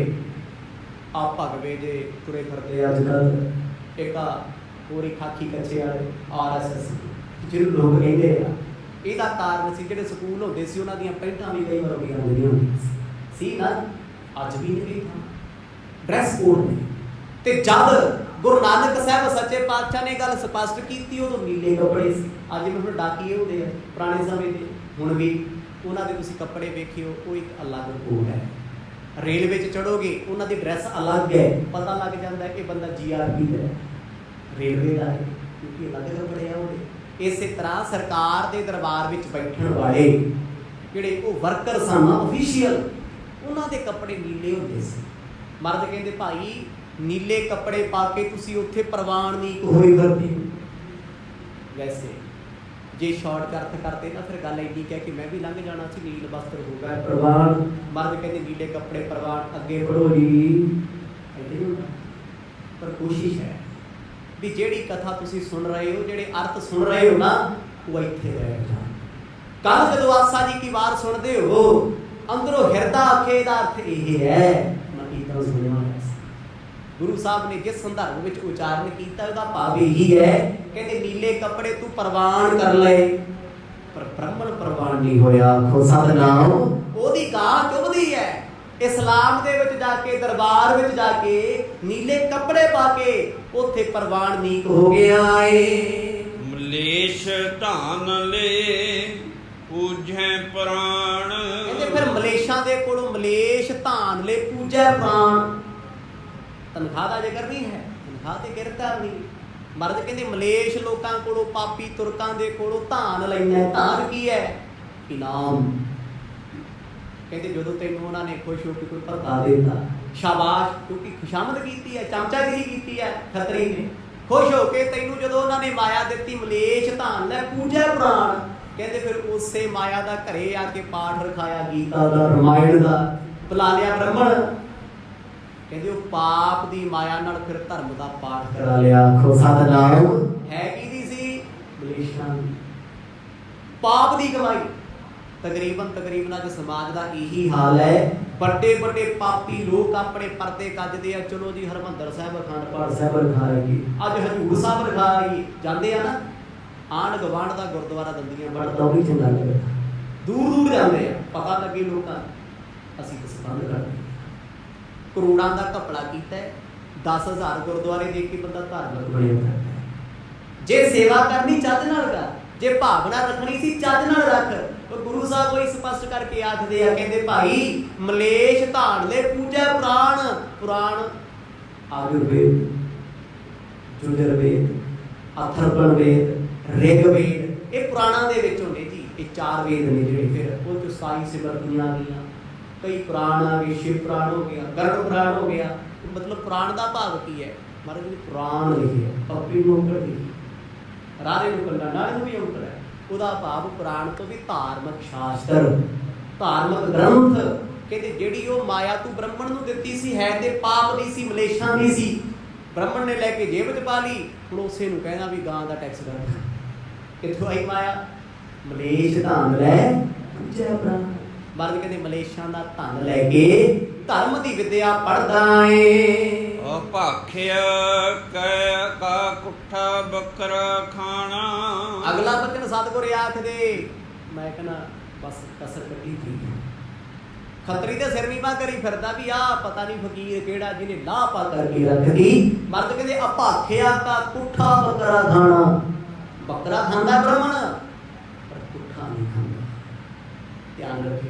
ਆ ਭਗਵੇ ਦੇ ਤੁਰੇ ਫਿਰਦੇ ਅੱਜ ਕੱਲ੍ਹ, ਇੱਕ ਪੂਰੀ ਖਾਕੀ ਕੱਚੇ ਵਾਲੇ RSS ਜਿਹਨੂੰ ਲੋਕ ਕਹਿੰਦੇ ਆ। ਇਹਦਾ ਕਾਰਨ ਸੀ ਜਿਹੜੇ ਸਕੂਲ ਹੁੰਦੇ ਸੀ ਉਹਨਾਂ ਦੀਆਂ ਪੈਂਟਾਂ ਵੀ ਕਈ ਵਾਰ ਰੰਗੀਆਂ ਹੁੰਦੀਆਂ ਸੀ ਨਾ, ਅੱਜ ਵੀ ਨਹੀਂ ਡਰੈਸ ਕੋਡ ਨੇ। ਤੇ ਜਦ ਗੁਰੂ ਨਾਨਕ ਸਾਹਿਬ ਸੱਚੇ ਪਾਤਸ਼ਾਹ ਨੇ ਗੱਲ ਸਪਸ਼ਟ ਕੀਤੀ, ਉਦੋਂ ਨੀਲੇ ਕੱਪੜੇ ਸੀ। ਅੱਜ ਮੈਨੂੰ ਡਾਕੀਏ ਹੁੰਦੇ ਆ ਪੁਰਾਣੇ ਸਮੇਂ ਦੇ, ਹੁਣ ਵੀ ਉਹਨਾਂ ਦੇ ਤੁਸੀਂ ਕੱਪੜੇ ਵੇਖਿਓ, ਉਹ ਇੱਕ ਅਲੱਗ ਉਹ ਹੈ। ਰੇਲਵੇ 'ਚ ਚੜੋਗੇ, ਉਹਨਾਂ ਦੀ ਡਰੈਸ ਅਲੱਗ ਹੈ, ਪਤਾ ਲੱਗ ਜਾਂਦਾ ਕਿ ਬੰਦਾ GRP ਹੈ, ਰੇਲਵੇ ਦਾ ਹੈ, ਕਿਉਂਕਿ ਅਲੱਗ ਕੱਪੜੇ ਆ ਉਹਦੇ। ਇਸੇ ਤਰ੍ਹਾਂ ਸਰਕਾਰ ਦੇ ਦਰਬਾਰ ਵਿੱਚ ਬੈਠਣ ਵਾਲੇ ਜਿਹੜੇ ਉਹ ਵਰਕਰ ਸਨ, ਆਫੀਸ਼ੀਅਲ, ਉਹਨਾਂ ਦੇ ਕੱਪੜੇ ਨੀਲੇ ਹੁੰਦੇ ਸੀ। ਮਰਦ ਕਹਿੰਦੇ ਭਾਈ ਨੀਲੇ ਕੱਪੜੇ ਪਾ ਕੇ ਤੁਸੀਂ ਉੱਥੇ ਪ੍ਰਵਾਨ ਨਹੀਂ ਹੋਈ ਕਰਦੇ। ਵੈਸੇ ਜੇ ਸ਼ਾਰਟਕਟ ਕਰਦੇ ਨਾ ਫਿਰ ਗੱਲ ਇੰਨੀ ਕਹਿ ਕਿ ਮੈਂ ਵੀ ਲੰਘ ਜਾਣਾ ਸੀ, ਨੀਲ ਵਸਤਰ ਹੋ ਗਿਆ ਪ੍ਰਵਾਨ। ਮਰਦ ਕਹਿੰਦੇ ਨੀਲੇ ਕੱਪੜੇ ਪ੍ਰਵਾਨ, ਅੱਗੇ ਪੜੋ ਜੀ। ਪਰ ਕੋਸ਼ਿਸ਼ ਹੈ ਵੀ ਜਿਹੜੀ ਕਥਾ ਤੁਸੀਂ ਸੁਣ ਰਹੇ ਹੋ, ਜਿਹੜੇ ਅਰਥ ਸੁਣ ਰਹੇ ਹੋ ਨਾ, ਉਹ ਇੱਥੇ ਰਹਿ ਜਾਣ। ਕੱਲ ਜਦੋਂ ਆਸਾ ਜੀ ਕੀ ਵਾਰ ਸੁਣਦੇ ਹੋ, ਅੰਦਰੋਂ ਹਿਰਦਾ ਆਖੇ ਦਾ ਅਰਥ ਇਹ ਹੈ। ਮੈਂ ਕੀਤਾ ਸੁਣਿਆ ਗੁਰੂ ਸਾਹਿਬ ਨੇ ਜਿਸ ਸੰਦਰਭ ਵਿੱਚ ਉਚਾਰਨ ਕੀਤਾ ਉਹਦਾ ਭਾਵ ਇਹੀ ਹੈ, ਕਹਿੰਦੇ ਨੀਲੇ ਕੱਪੜੇ ਤੂੰ ਪ੍ਰਵਾਨ ਕਰ ਲਏ, ਪਰ ਬ੍ਰਾਹਮਣ ਪ੍ਰਵਾਨ ਨਹੀਂ ਹੋਇਆ। ਆਖੋ ਸਤਿਨਾਮ। ਉਹਦੀ ਗਾਂ ਚੁੱਭਦੀ ਹੈ। ਇਸਲਾਮ ਦੇ ਵਿੱਚ ਜਾ ਕੇ, ਦਰਬਾਰ ਵਿੱਚ ਜਾ ਕੇ ਨੀਲੇ ਕੱਪੜੇ ਪਾ ਕੇ ਉੱਥੇ ਪ੍ਰਵਾਨ ਨਹੀਂ ਹੋ ਗਿਆ ਏ। ਮਲੇਸ਼ ਧਾਨ ਲੈ ਪੂਜੈ ਪ੍ਰਾਣ। ਕਹਿੰਦੇ ਫਿਰ ਮਲੇਸ਼ਾਂ ਦੇ ਕੋਲੋਂ ਮਲੇਸ਼ ਧਾਨ ਲੈ ਪੂਜੈ ਪ੍ਰਾਣ। ਤਨਖਾਹ ਦਾ ਜ਼ਿਕਰ ਨਹੀਂ ਹੈ, ਤਨਖਾਹ ਤੇ ਕਿਰਤਾ ਨਹੀਂ। ਮਰਦ ਕਹਿੰਦੇ ਮਲੇਸ਼ ਲੋਕਾਂ ਕੋਲੋਂ, ਪਾਪੀ ਤੁਰਕਾਂ ਦੇ ਕੋਲੋਂ ਧਾਨ ਲੈਣਾ। ਧਾਨ ਕੀ ਹੈ? ਇਨਾਮ। ਕਹਿੰਦੇ ਜਦੋਂ ਤੈਨੂੰ ਉਹਨਾਂ ਨੇ ਖੁਸ਼ ਹੋ ਕੇ ਕੋਈ ਭਰਤਾ ਦਿੱਤਾ, ਸ਼ਾਬਾਸ਼, ਕਿਉਂਕਿ ਖੁਸ਼ਾਮਦ ਕੀਤੀ ਹੈ, ਚਮਚਾਗਿਰੀ ਕੀਤੀ ਹੈ ਖੱਤਰੀ ਨੇ। ਖੁਸ਼ ਹੋ ਕੇ ਤੈਨੂੰ ਜਦੋਂ ਉਹਨਾਂ ਨੇ ਮਾਇਆ ਦਿੱਤੀ, ਮਲੇਸ਼ ਧਾਨ ਲੈ ਪੂਜੈ ਪ੍ਰਾਣ। ਕਹਿੰਦੇ ਫਿਰ ਉਸੇ ਮਾਇਆ ਦਾ ਘਰੇ ਆ ਕੇ ਪਾਠ ਰਖਾਇਆ, ਗੀਤਾ ਦਾ, ਰਮਾਇਣ ਦਾ, ਬੁਲਾ ਲਿਆ ਬ੍ਰਾਹਮਣ। ਕਹਿੰਦੇ ਉਹ ਪਾਪ ਦੀ ਮਾਇਆ ਨਾਲ ਫਿਰ ਧਰਮ ਦਾ ਪਾਠ ਕਰਾ ਲਿਆ। ਆਖੋ ਸਤਿਨਾਮ। ਹੈ ਕਿਹਦੀ ਸੀ? ਮਲੇਸ਼ਾਂ ਦੀ। ਪਾਪ ਦੀ ਕਮਾਈ। ਤਕਰੀਬਨ ਅੱਜ ਸਮਾਜ ਦਾ ਇਹੀ ਹਾਲ ਹੈ। ਵੱਡੇ ਵੱਡੇ ਪਾਪੀ ਲੋਕ ਆਪਣੇ ਪਰਦੇ ਕੱਜਦੇ ਆ, ਚਲੋ ਜੀ ਹਰਿਮੰਦਰ ਸਾਹਿਬ, ਅਖੰਡ ਪਾਠ ਸਾਹਿਬ ਰਖਾਏਗੀ, ਅੱਜ ਹਜ਼ੂਰ ਸਾਹਿਬ ਰਖਾਏਗੀ। ਜਾਂਦੇ ਆ ਨਾ, ਆਂਢ ਗੁਆਂਢ ਦਾ ਗੁਰਦੁਆਰਾ ਦੰਦੀਆਂ ਬਣਦਾ, ਉਹ ਵੀ ਚੰਗਾ ਲੱਗਦਾ। ਦੂਰ ਦੂਰ ਜਾਂਦੇ ਆ, ਪਤਾ ਲੱਗੇ ਲੋਕਾਂ ਅਸੀਂ ਬੰਦ ਕਰਦੇ। ਕਰੋੜਾਂ ਦਾ ਘਪਲਾ ਕੀਤਾ, 10,000 ਗੁਰਦੁਆਰੇ ਦੇਖ ਕੇ ਬੰਦਾ ਧਾਰਮਿਕ ਬਣਿਆ ਫਿਰਦਾ। ਜੇ ਸੇਵਾ ਕਰਨੀ ਚੱਜ ਨਾਲ ਕਰ, ਜੇ ਭਾਵਨਾ ਰੱਖਣੀ ਸੀ ਚੱਜ ਨਾਲ ਰੱਖ। ਉਹ ਗੁਰੂ ਸਾਹਿਬ ਉਹ ਸਪਸ਼ਟ ਕਰਕੇ ਆਖਦੇ ਆ, ਕਹਿੰਦੇ ਭਾਈ ਮਲੇਸ਼ ਧਾਨ ਲੈ ਪੂਜੈ ਪ੍ਰਾਣ। ਪੁਰਾਣ ਆਯੁਰਵੇਦ, ਯੁਜੁਰਵੇਦ, ਅਥਰਵਣ ਵੇਦ, ਰਿਗਵੇਦ, ਇਹ ਪੁਰਾਣਾਂ ਦੇ ਵਿੱਚੋਂ ਨੇ ਜੀ। ਇਹ 4 ਵੇਦ ਨੇ ਜਿਹੜੇ, ਫਿਰ ਉਹ ਚ 27 ਸਿਮਰਤੀਆਂ ਆ ਗਈਆਂ, ਕਈ ਪੁਰਾਣ ਆ ਗਏ, ਸ਼ਿਵ ਪੁਰਾਣ ਹੋ ਗਿਆ, ਗਰੁੜ ਪੁਰਾਣ ਹੋ ਗਿਆ। ਮਤਲਬ ਪੁਰਾਣ ਦਾ ਭਾਵ ਕੀ ਹੈ? ਮਹਾਰਾਜ ਨੇ ਪੁਰਾਣ ਲਿਖਿਆ, ਪੱਪੀ ਨੂੰ ਔਂਕੜ ਲਿਖੀ, ਰਾਰੇ ਨੂੰ ਕੰਡਾ, ਨਾਲੇ ਨੂੰ ਵੀ ਔਂਕੜ ਹੈ। ਉਹਦਾ ਭਾਵ ਪੁਰਾਣ ਤੋਂ ਵੀ ਧਾਰਮਿਕ ਸ਼ਾਸਤਰ, ਧਾਰਮਿਕ ਗ੍ਰੰਥ। ਕਹਿੰਦੇ ਜਿਹੜੀ ਉਹ ਮਾਇਆ ਤੂੰ ਬ੍ਰਾਹਮਣ ਨੂੰ ਦਿੱਤੀ ਸੀ, ਹੈ ਤੇ ਪਾਪ ਦੀ ਸੀ, ਮਲੇਸ਼ਾਂ ਦੀ ਸੀ। ਬ੍ਰਾਹਮਣ ਨੇ ਲੈ ਕੇ ਜੇਬ 'ਚ ਪਾ ਲਈ, ਹੁਣ ਉਸੇ ਨੂੰ ਕਹਿਣਾ ਵੀ ਗਾਂ ਦਾ ਟੈਕਸ ਕਰ। ਕਿੱਥੋਂ ਆਈ ਮਾਇਆ? ਮਲੇਸ਼ ਧਨ ਲੈ ਪੂਜੈ ਪ੍ਰਾਣ। ਮਰਦ ਕਹਿੰਦੇ ਮਲੇਸ਼ਾਂ ਦਾ ਧਨ ਲੈ ਕੇ ਧਰਮ ਦੀ ਵਿਦਿਆ ਪੜਦਾ ਏ। ਭਾਖਿਆ ਕੈ ਕਾ ਕੁੱਠਾ ਬੱਕਰਾ ਖਾਣਾ। ਅਗਲਾ ਬਚਨ ਸਤਿਗੁਰ ਆਖਦੇ, ਮੈਂ ਕਹਿੰਦਾ ਬਸ ਕਸਰ ਕੱਢੀ ਸੀ। ਖੱਤਰੀ ਦੇ ਸਿਰ ਨੀਵਾਂ ਕਰੀ ਫਿਰਦਾ ਵੀ ਆਹ ਪਤਾ ਨਹੀਂ ਫਕੀਰ ਕਿਹੜਾ ਜਿਹਨੇ ਲਾਹ ਪਾ ਕਰਕੇ ਰੱਖਦੀ। ਮਰਦ ਕਹਿੰਦੇ ਅਭਾਖਿਆ ਕਾ ਕੁੱਠਾ ਬੱਕਰਾ ਖਾਣਾ। ਬੱਕਰਾ ਖਾਂਦਾ ਬ੍ਰਾਹਮਣ, ਪਰ ਕੁੱਠਾ ਨਹੀਂ ਖਾਂਦਾ। ਧਿਆਨ ਰੱਖੇ।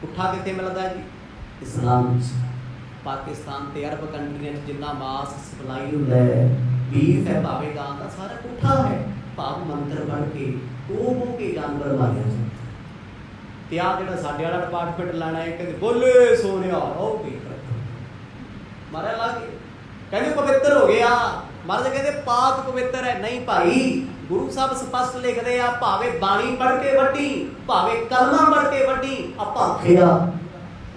ਕੁੱਠਾ ਕਿੱਥੇ ਮਿਲਦਾ ਜੀ? ਇਸਲਾਮ ਵਿੱਚ। ਪਾਕਿਸਤਾਨ ਤੇ ਅਰਬ ਕੰਟਰੀਆਂ 'ਚ ਜਿੰਨਾ ਮਾਸ ਸਪਲਾਈ ਹੁੰਦਾ ਹੈ, ਬੀਫ ਹੈ, ਭਾਵੇਂ ਗਾਂ ਦਾ, ਸਾਰਾ ਕੁੱਠਾ ਹੈ। ਭਾਵ ਮੰਤਰ ਪੜ੍ਹ ਕੇ ਉਹ ਕੇ ਜਾਨਵਰ ਮਾਰਿਆ ਜਾਂਦਾ। ਤੇ ਆਹ ਜਿਹੜਾ ਸਾਡੇ ਵਾਲਾ ਡਿਪਾਰਟਮੈਂਟ ਲਾਣਾ ਹੈ, ਕਹਿੰਦੇ ਬੋਲੇ ਸੋਨਿਆ ਉਹ ਕੀ ਮਾਰਿਆ ਲਾ ਕੇ, ਕਹਿੰਦੇ ਪਵਿੱਤਰ ਹੋ ਗਿਆ। ਮਰਦ ਕਹਿੰਦੇ ਪਾਕ ਪਵਿੱਤਰ ਹੈ। ਨਹੀਂ ਭਾਈ, ਗੁਰੂ ਸਾਹਿਬ ਸਪਸ਼ਟ ਲਿਖਦੇ ਆ, ਭਾਵੇਂ ਬਾਣੀ ਪੜ੍ਹ ਕੇ ਵੱਢੀ, ਭਾਵੇਂ ਕਲਮਾ ਪੜ੍ਹ ਕੇ ਵੱਢੀ। ਅਭਾਖਿਆ,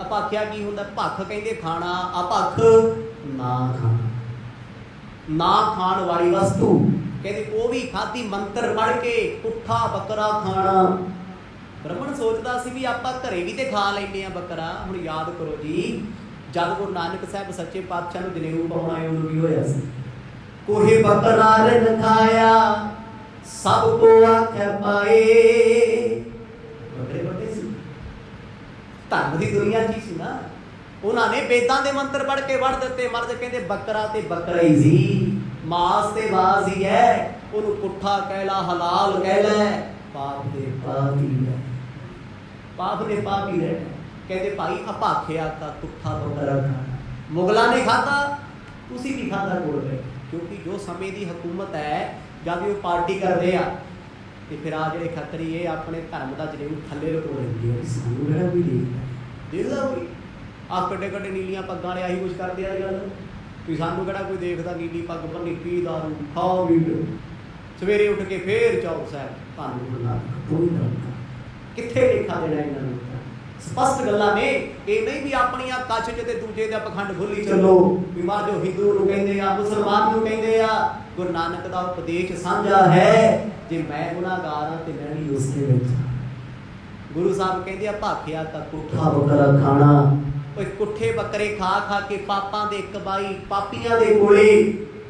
ਅਭਾਖਿਆ ਕੀ ਹੁੰਦਾ? ਭੱਖ ਕਹਿੰਦੇ ਖਾਣਾ, ਅਭੱਖ ਨਾ ਖਾਣਾ, ਨਾ ਖਾਣ ਵਾਲੀ ਵਸਤੂ। ਕਹਿੰਦੇ ਉਹ ਵੀ ਖਾਧੀ ਮੰਤਰ ਪੜ੍ਹ ਕੇ, ਪੁੱਠਾ ਬੱਕਰਾ ਖਾਣਾ। ਬ੍ਰਾਹਮਣ ਸੋਚਦਾ ਸੀ ਵੀ ਆਪਾਂ ਘਰੇ ਵੀ ਤੇ ਖਾ ਲੈਂਦੇ ਆ ਬੱਕਰਾ। ਹੁਣ ਯਾਦ ਕਰੋ ਜੀ, ਜਦ ਗੁਰੂ ਨਾਨਕ ਸਾਹਿਬ ਸੱਚੇ ਪਾਤਸ਼ਾਹ ਨੂੰ ਜਨੇਊ ਪਾਉਣਾ ਹੈ, ਉਹਨੂੰ ਕੀ ਹੋਇਆ ਸੀ? ਕੋਹੇ ਬੱਕਰਾ ਰਣ ਖਾਇਆ, ਸਭ ਕੋ ਆਖਿਆ ਪਾਏ। ਵੱਡੇ ਵੱਡੇ ਸੀ, ਧਰਮ ਦੀ ਦੁਨੀਆ 'ਚ ਸੀ ਨਾ। ਉਹਨਾਂ ਨੇ ਵੇਦਾਂ ਦੇ ਮੰਤਰ ਪੜ੍ਹ ਕੇ ਵੜ ਦਿੱਤੇ। ਮਰਦ ਕਹਿੰਦੇ ਬੱਕਰਾ ਤੇ ਬੱਕਰਾ ਹੀ ਸੀ, ਮਾਸ ਤੇ ਮਾਸ ਹੀ ਹੈ। ਉਹਨੂੰ ਪੁੱਠਾ ਕਹਿ ਲਾ, ਹਲਾਲ ਕਹਿ ਲੈ, ਪਾਪ ਤੇ ਪਾਪ ਹੀ ਹੈ। पाप ने पाप ही रहना। कहते भाई अभाखिया का कुत्था बकरा खाना, मुगलों ने खाता तुसी भी खाता कोल बैठ, क्योंकि जो समय की हुकूमत है जब वो पार्टी करते हैं तो फिर आ जो खतरी ये अपने धर्म का जरूर थले लुको लेंगे सानू किहड़ा कोई देखदा कोई आ कड्डे कड्डे नीलियां पग्गां वाले आही कुछ करदे आ गल भी सानू किहड़ा कोई देखदा नीली पग बन्नी पी दारू खाओ भी सवेरे उठ के फिर चौक साहब धन गुरु नानक कोई ना कित्थे लेखा देना इन्हां नूं। स्पष्ट गल्लां ने ये नहीं भी अपनी कच्छ च ते दूजे दा पखंड भुल्ली चलो भी मां जो हिंदू नूं कहंदे आ मुसलमान नूं कहंदे आ। गुरु नानक दा उपदेश साझा है जे मैं गुनाहगार हां ते मैं भी उसके विच। गुरु साहब कहंदे आ भाखिया का कुठा बकरा खाना, ओए कुठे बकरे खा खा के पापां दे कबाई पापियां दे कोले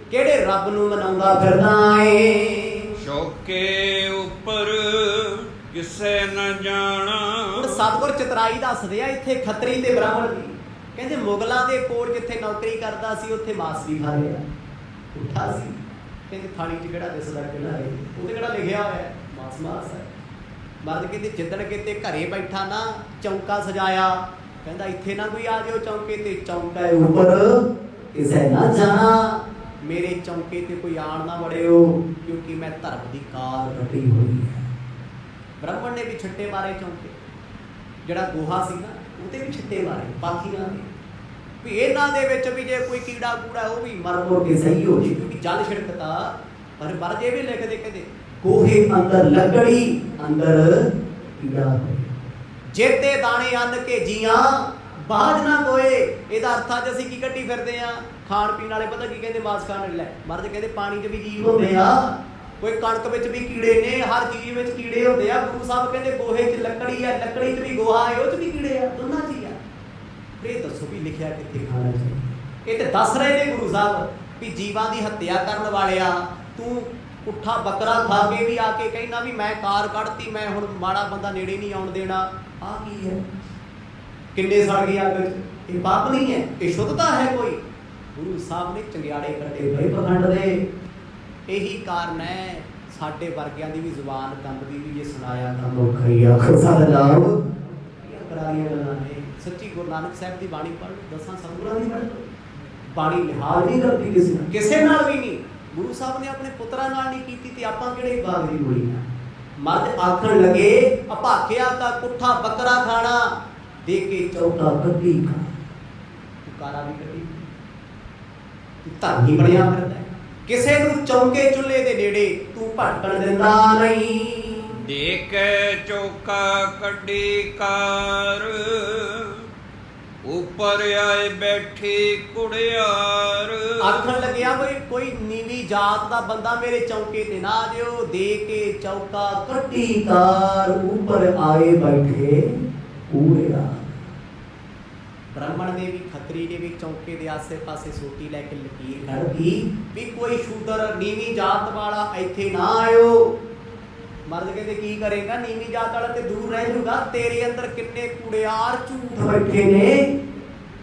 किहड़े रब नूं मनाउंदा फिरदा ਏ। शौके उपर किसे न जाना। ਹੁਣ ਸਤਿਗੁਰ ਚਤਰਾਈ ਦੱਸਦੇ ਆ ਇੱਥੇ ਖੱਤਰੀ ਤੇ ਬ੍ਰਾਹਮਣ ਦੀ, ਕਹਿੰਦੇ ਮੁਗਲਾਂ ਦੇ ਕੋਲ ਜਿੱਥੇ ਨੌਕਰੀ ਕਰਦਾ ਸੀ ਉੱਥੇ ਮਾਸ ਵੀ ਖਾ ਲਿਆ ਉੱਠਾ ਸੀ, ਕਹਿੰਦੇ ਥਾਲੀ 'ਚ ਕਿਹੜਾ ਦਿਸਦਾ ਕਿਹੜਾ ਹੈ ਉਹ ਤੇ ਕਿਹੜਾ ਲਿਖਿਆ ਹੋਇਆ ਹੈ ਮਾਸ ਮਾਸ ਹੈ। ਮਰਦ ਕਹਿੰਦੇ ਜਿੱਦਣ ਕਿਤੇ ਘਰੇ ਬੈਠਾ ਨਾ ਚੌਂਕਾ ਸਜਾਇਆ, ਕਹਿੰਦਾ ਇੱਥੇ ਨਾ ਕੋਈ ਆ ਜਾਓ ਚੌਂਕੇ ਤੇ, ਚੌਂਕਾ ਉੱਪਰ ਕਿਸੇ ਨਾ ਜਾਣਾ, ਮੇਰੇ ਚੌਂਕੇ ਤੇ ਕੋਈ ਆਣ ਨਾ ਵੜਿਓ ਕਿਉਂਕਿ ਮੈਂ ਧਰਮ ਦੀ ਕਾਰ ਕੱਟੀ ਹੋਈ ਹੈ। ब्राह्मण ने भी छट्टे मारे चौंके, जड़ा गोहा सी ना उते भी छट्टे मारे पाखियां ने भी इन्हां दे विच भी जे कोई कीड़ा कूड़ा वो भी मर मुर के सही हो जाए क्योंकि जल छिड़कता पर मर जे भी लिखदे कहते गोहे अंदर लकड़ी अंदर कीड़ा होए जेते दाने अन्न के जियां बाज ना कोए। ਇਹਦਾ अर्थ ਅੱਜ ਅਸੀਂ ਕੀ ਕੱਢੀ ਫਿਰਦੇ ਆ ਖਾਣ ਪੀਣ ਵਾਲੇ ਪਤਾ ਕੀ ਕਹਿੰਦੇ ਮਾਸ ਖਾਣ ਲੈ ਮਰਦ ਕਹਿੰਦੇ ਪਾਣੀ 'ਚ ਵੀ ਜੀਵ ਹੁੰਦੇ ਆ, कोई कणक विच भी कीड़े ने, हर चीज विच कीड़े होंदे आ। गुरु साहब कहंदे गोहे च लकड़ी है, लकड़ी च भी गोहा है, उस च भी कीड़े आ, दोनों च ही आ। फिर दसो भी लिखिया कित्थे खाना चाहिए। ये ते दस रहे ने गुरु साहब भी जीवां दी हत्या करन वालिया तू पुट्ठा बकरा खा के भी आके कहना भी मैं कार कढ़ती, मैं हुण माड़ा बंदा नेड़े नहीं आउण देना। आ की है किन्ने सड़ गए अग च, ये पाप नहीं है, ये शुद्धता है कोई। गुरु साहब ने चंगियाड़े कड्डे बड़े पखंड दे। यही कारण है साडे वर्गियां दी भी जुबान कंबदी भी जे सुनाया काम औखा ही आ खुदा दा नाम करारियां गल्लां ने। सच्ची गुरु नानक साहब दी बाणी पढ़ दसां सतगुरां दी पढ़ बाणी लिहाज नहीं करती किसे नाल भी नहीं। गुरु साहब ने अपने पुत्रा नाल नहीं कीती ते आपां किहड़े बाग दी बोली ना। मर्द आखण लगे अभाखिया का कुठा बकरा खाना दे के चौका कड्डी खा, पुकारा भी कड्डी धर्मी बनया फिरदा किसे नूं चौके चुल्हे दे नेड़े तू भटकण दिंदा नहीं। दे के चौका कड्डी कार ऊपर आए बैठी कुड़ियार। आखण लग्या बई कोई नीवी जात दा बंदा मेरे चौके ते ना आ जाओ। दे के चौका कड्डी कार ऊपर आए बैठे कुड़ियार। ब्राह्मण ने भी खत्री ने भी चौके के आसे पासे सोटी लैके लकीर कर दी भी कोई शूदर नीवी जात वाला इत्थे ना आयो। मर्द कहते की करेगा नीवी जात वाला ते दूर रह जाऊगा, तेरे अंदर किन्ने कुड़ियार झूठ बैठे ने।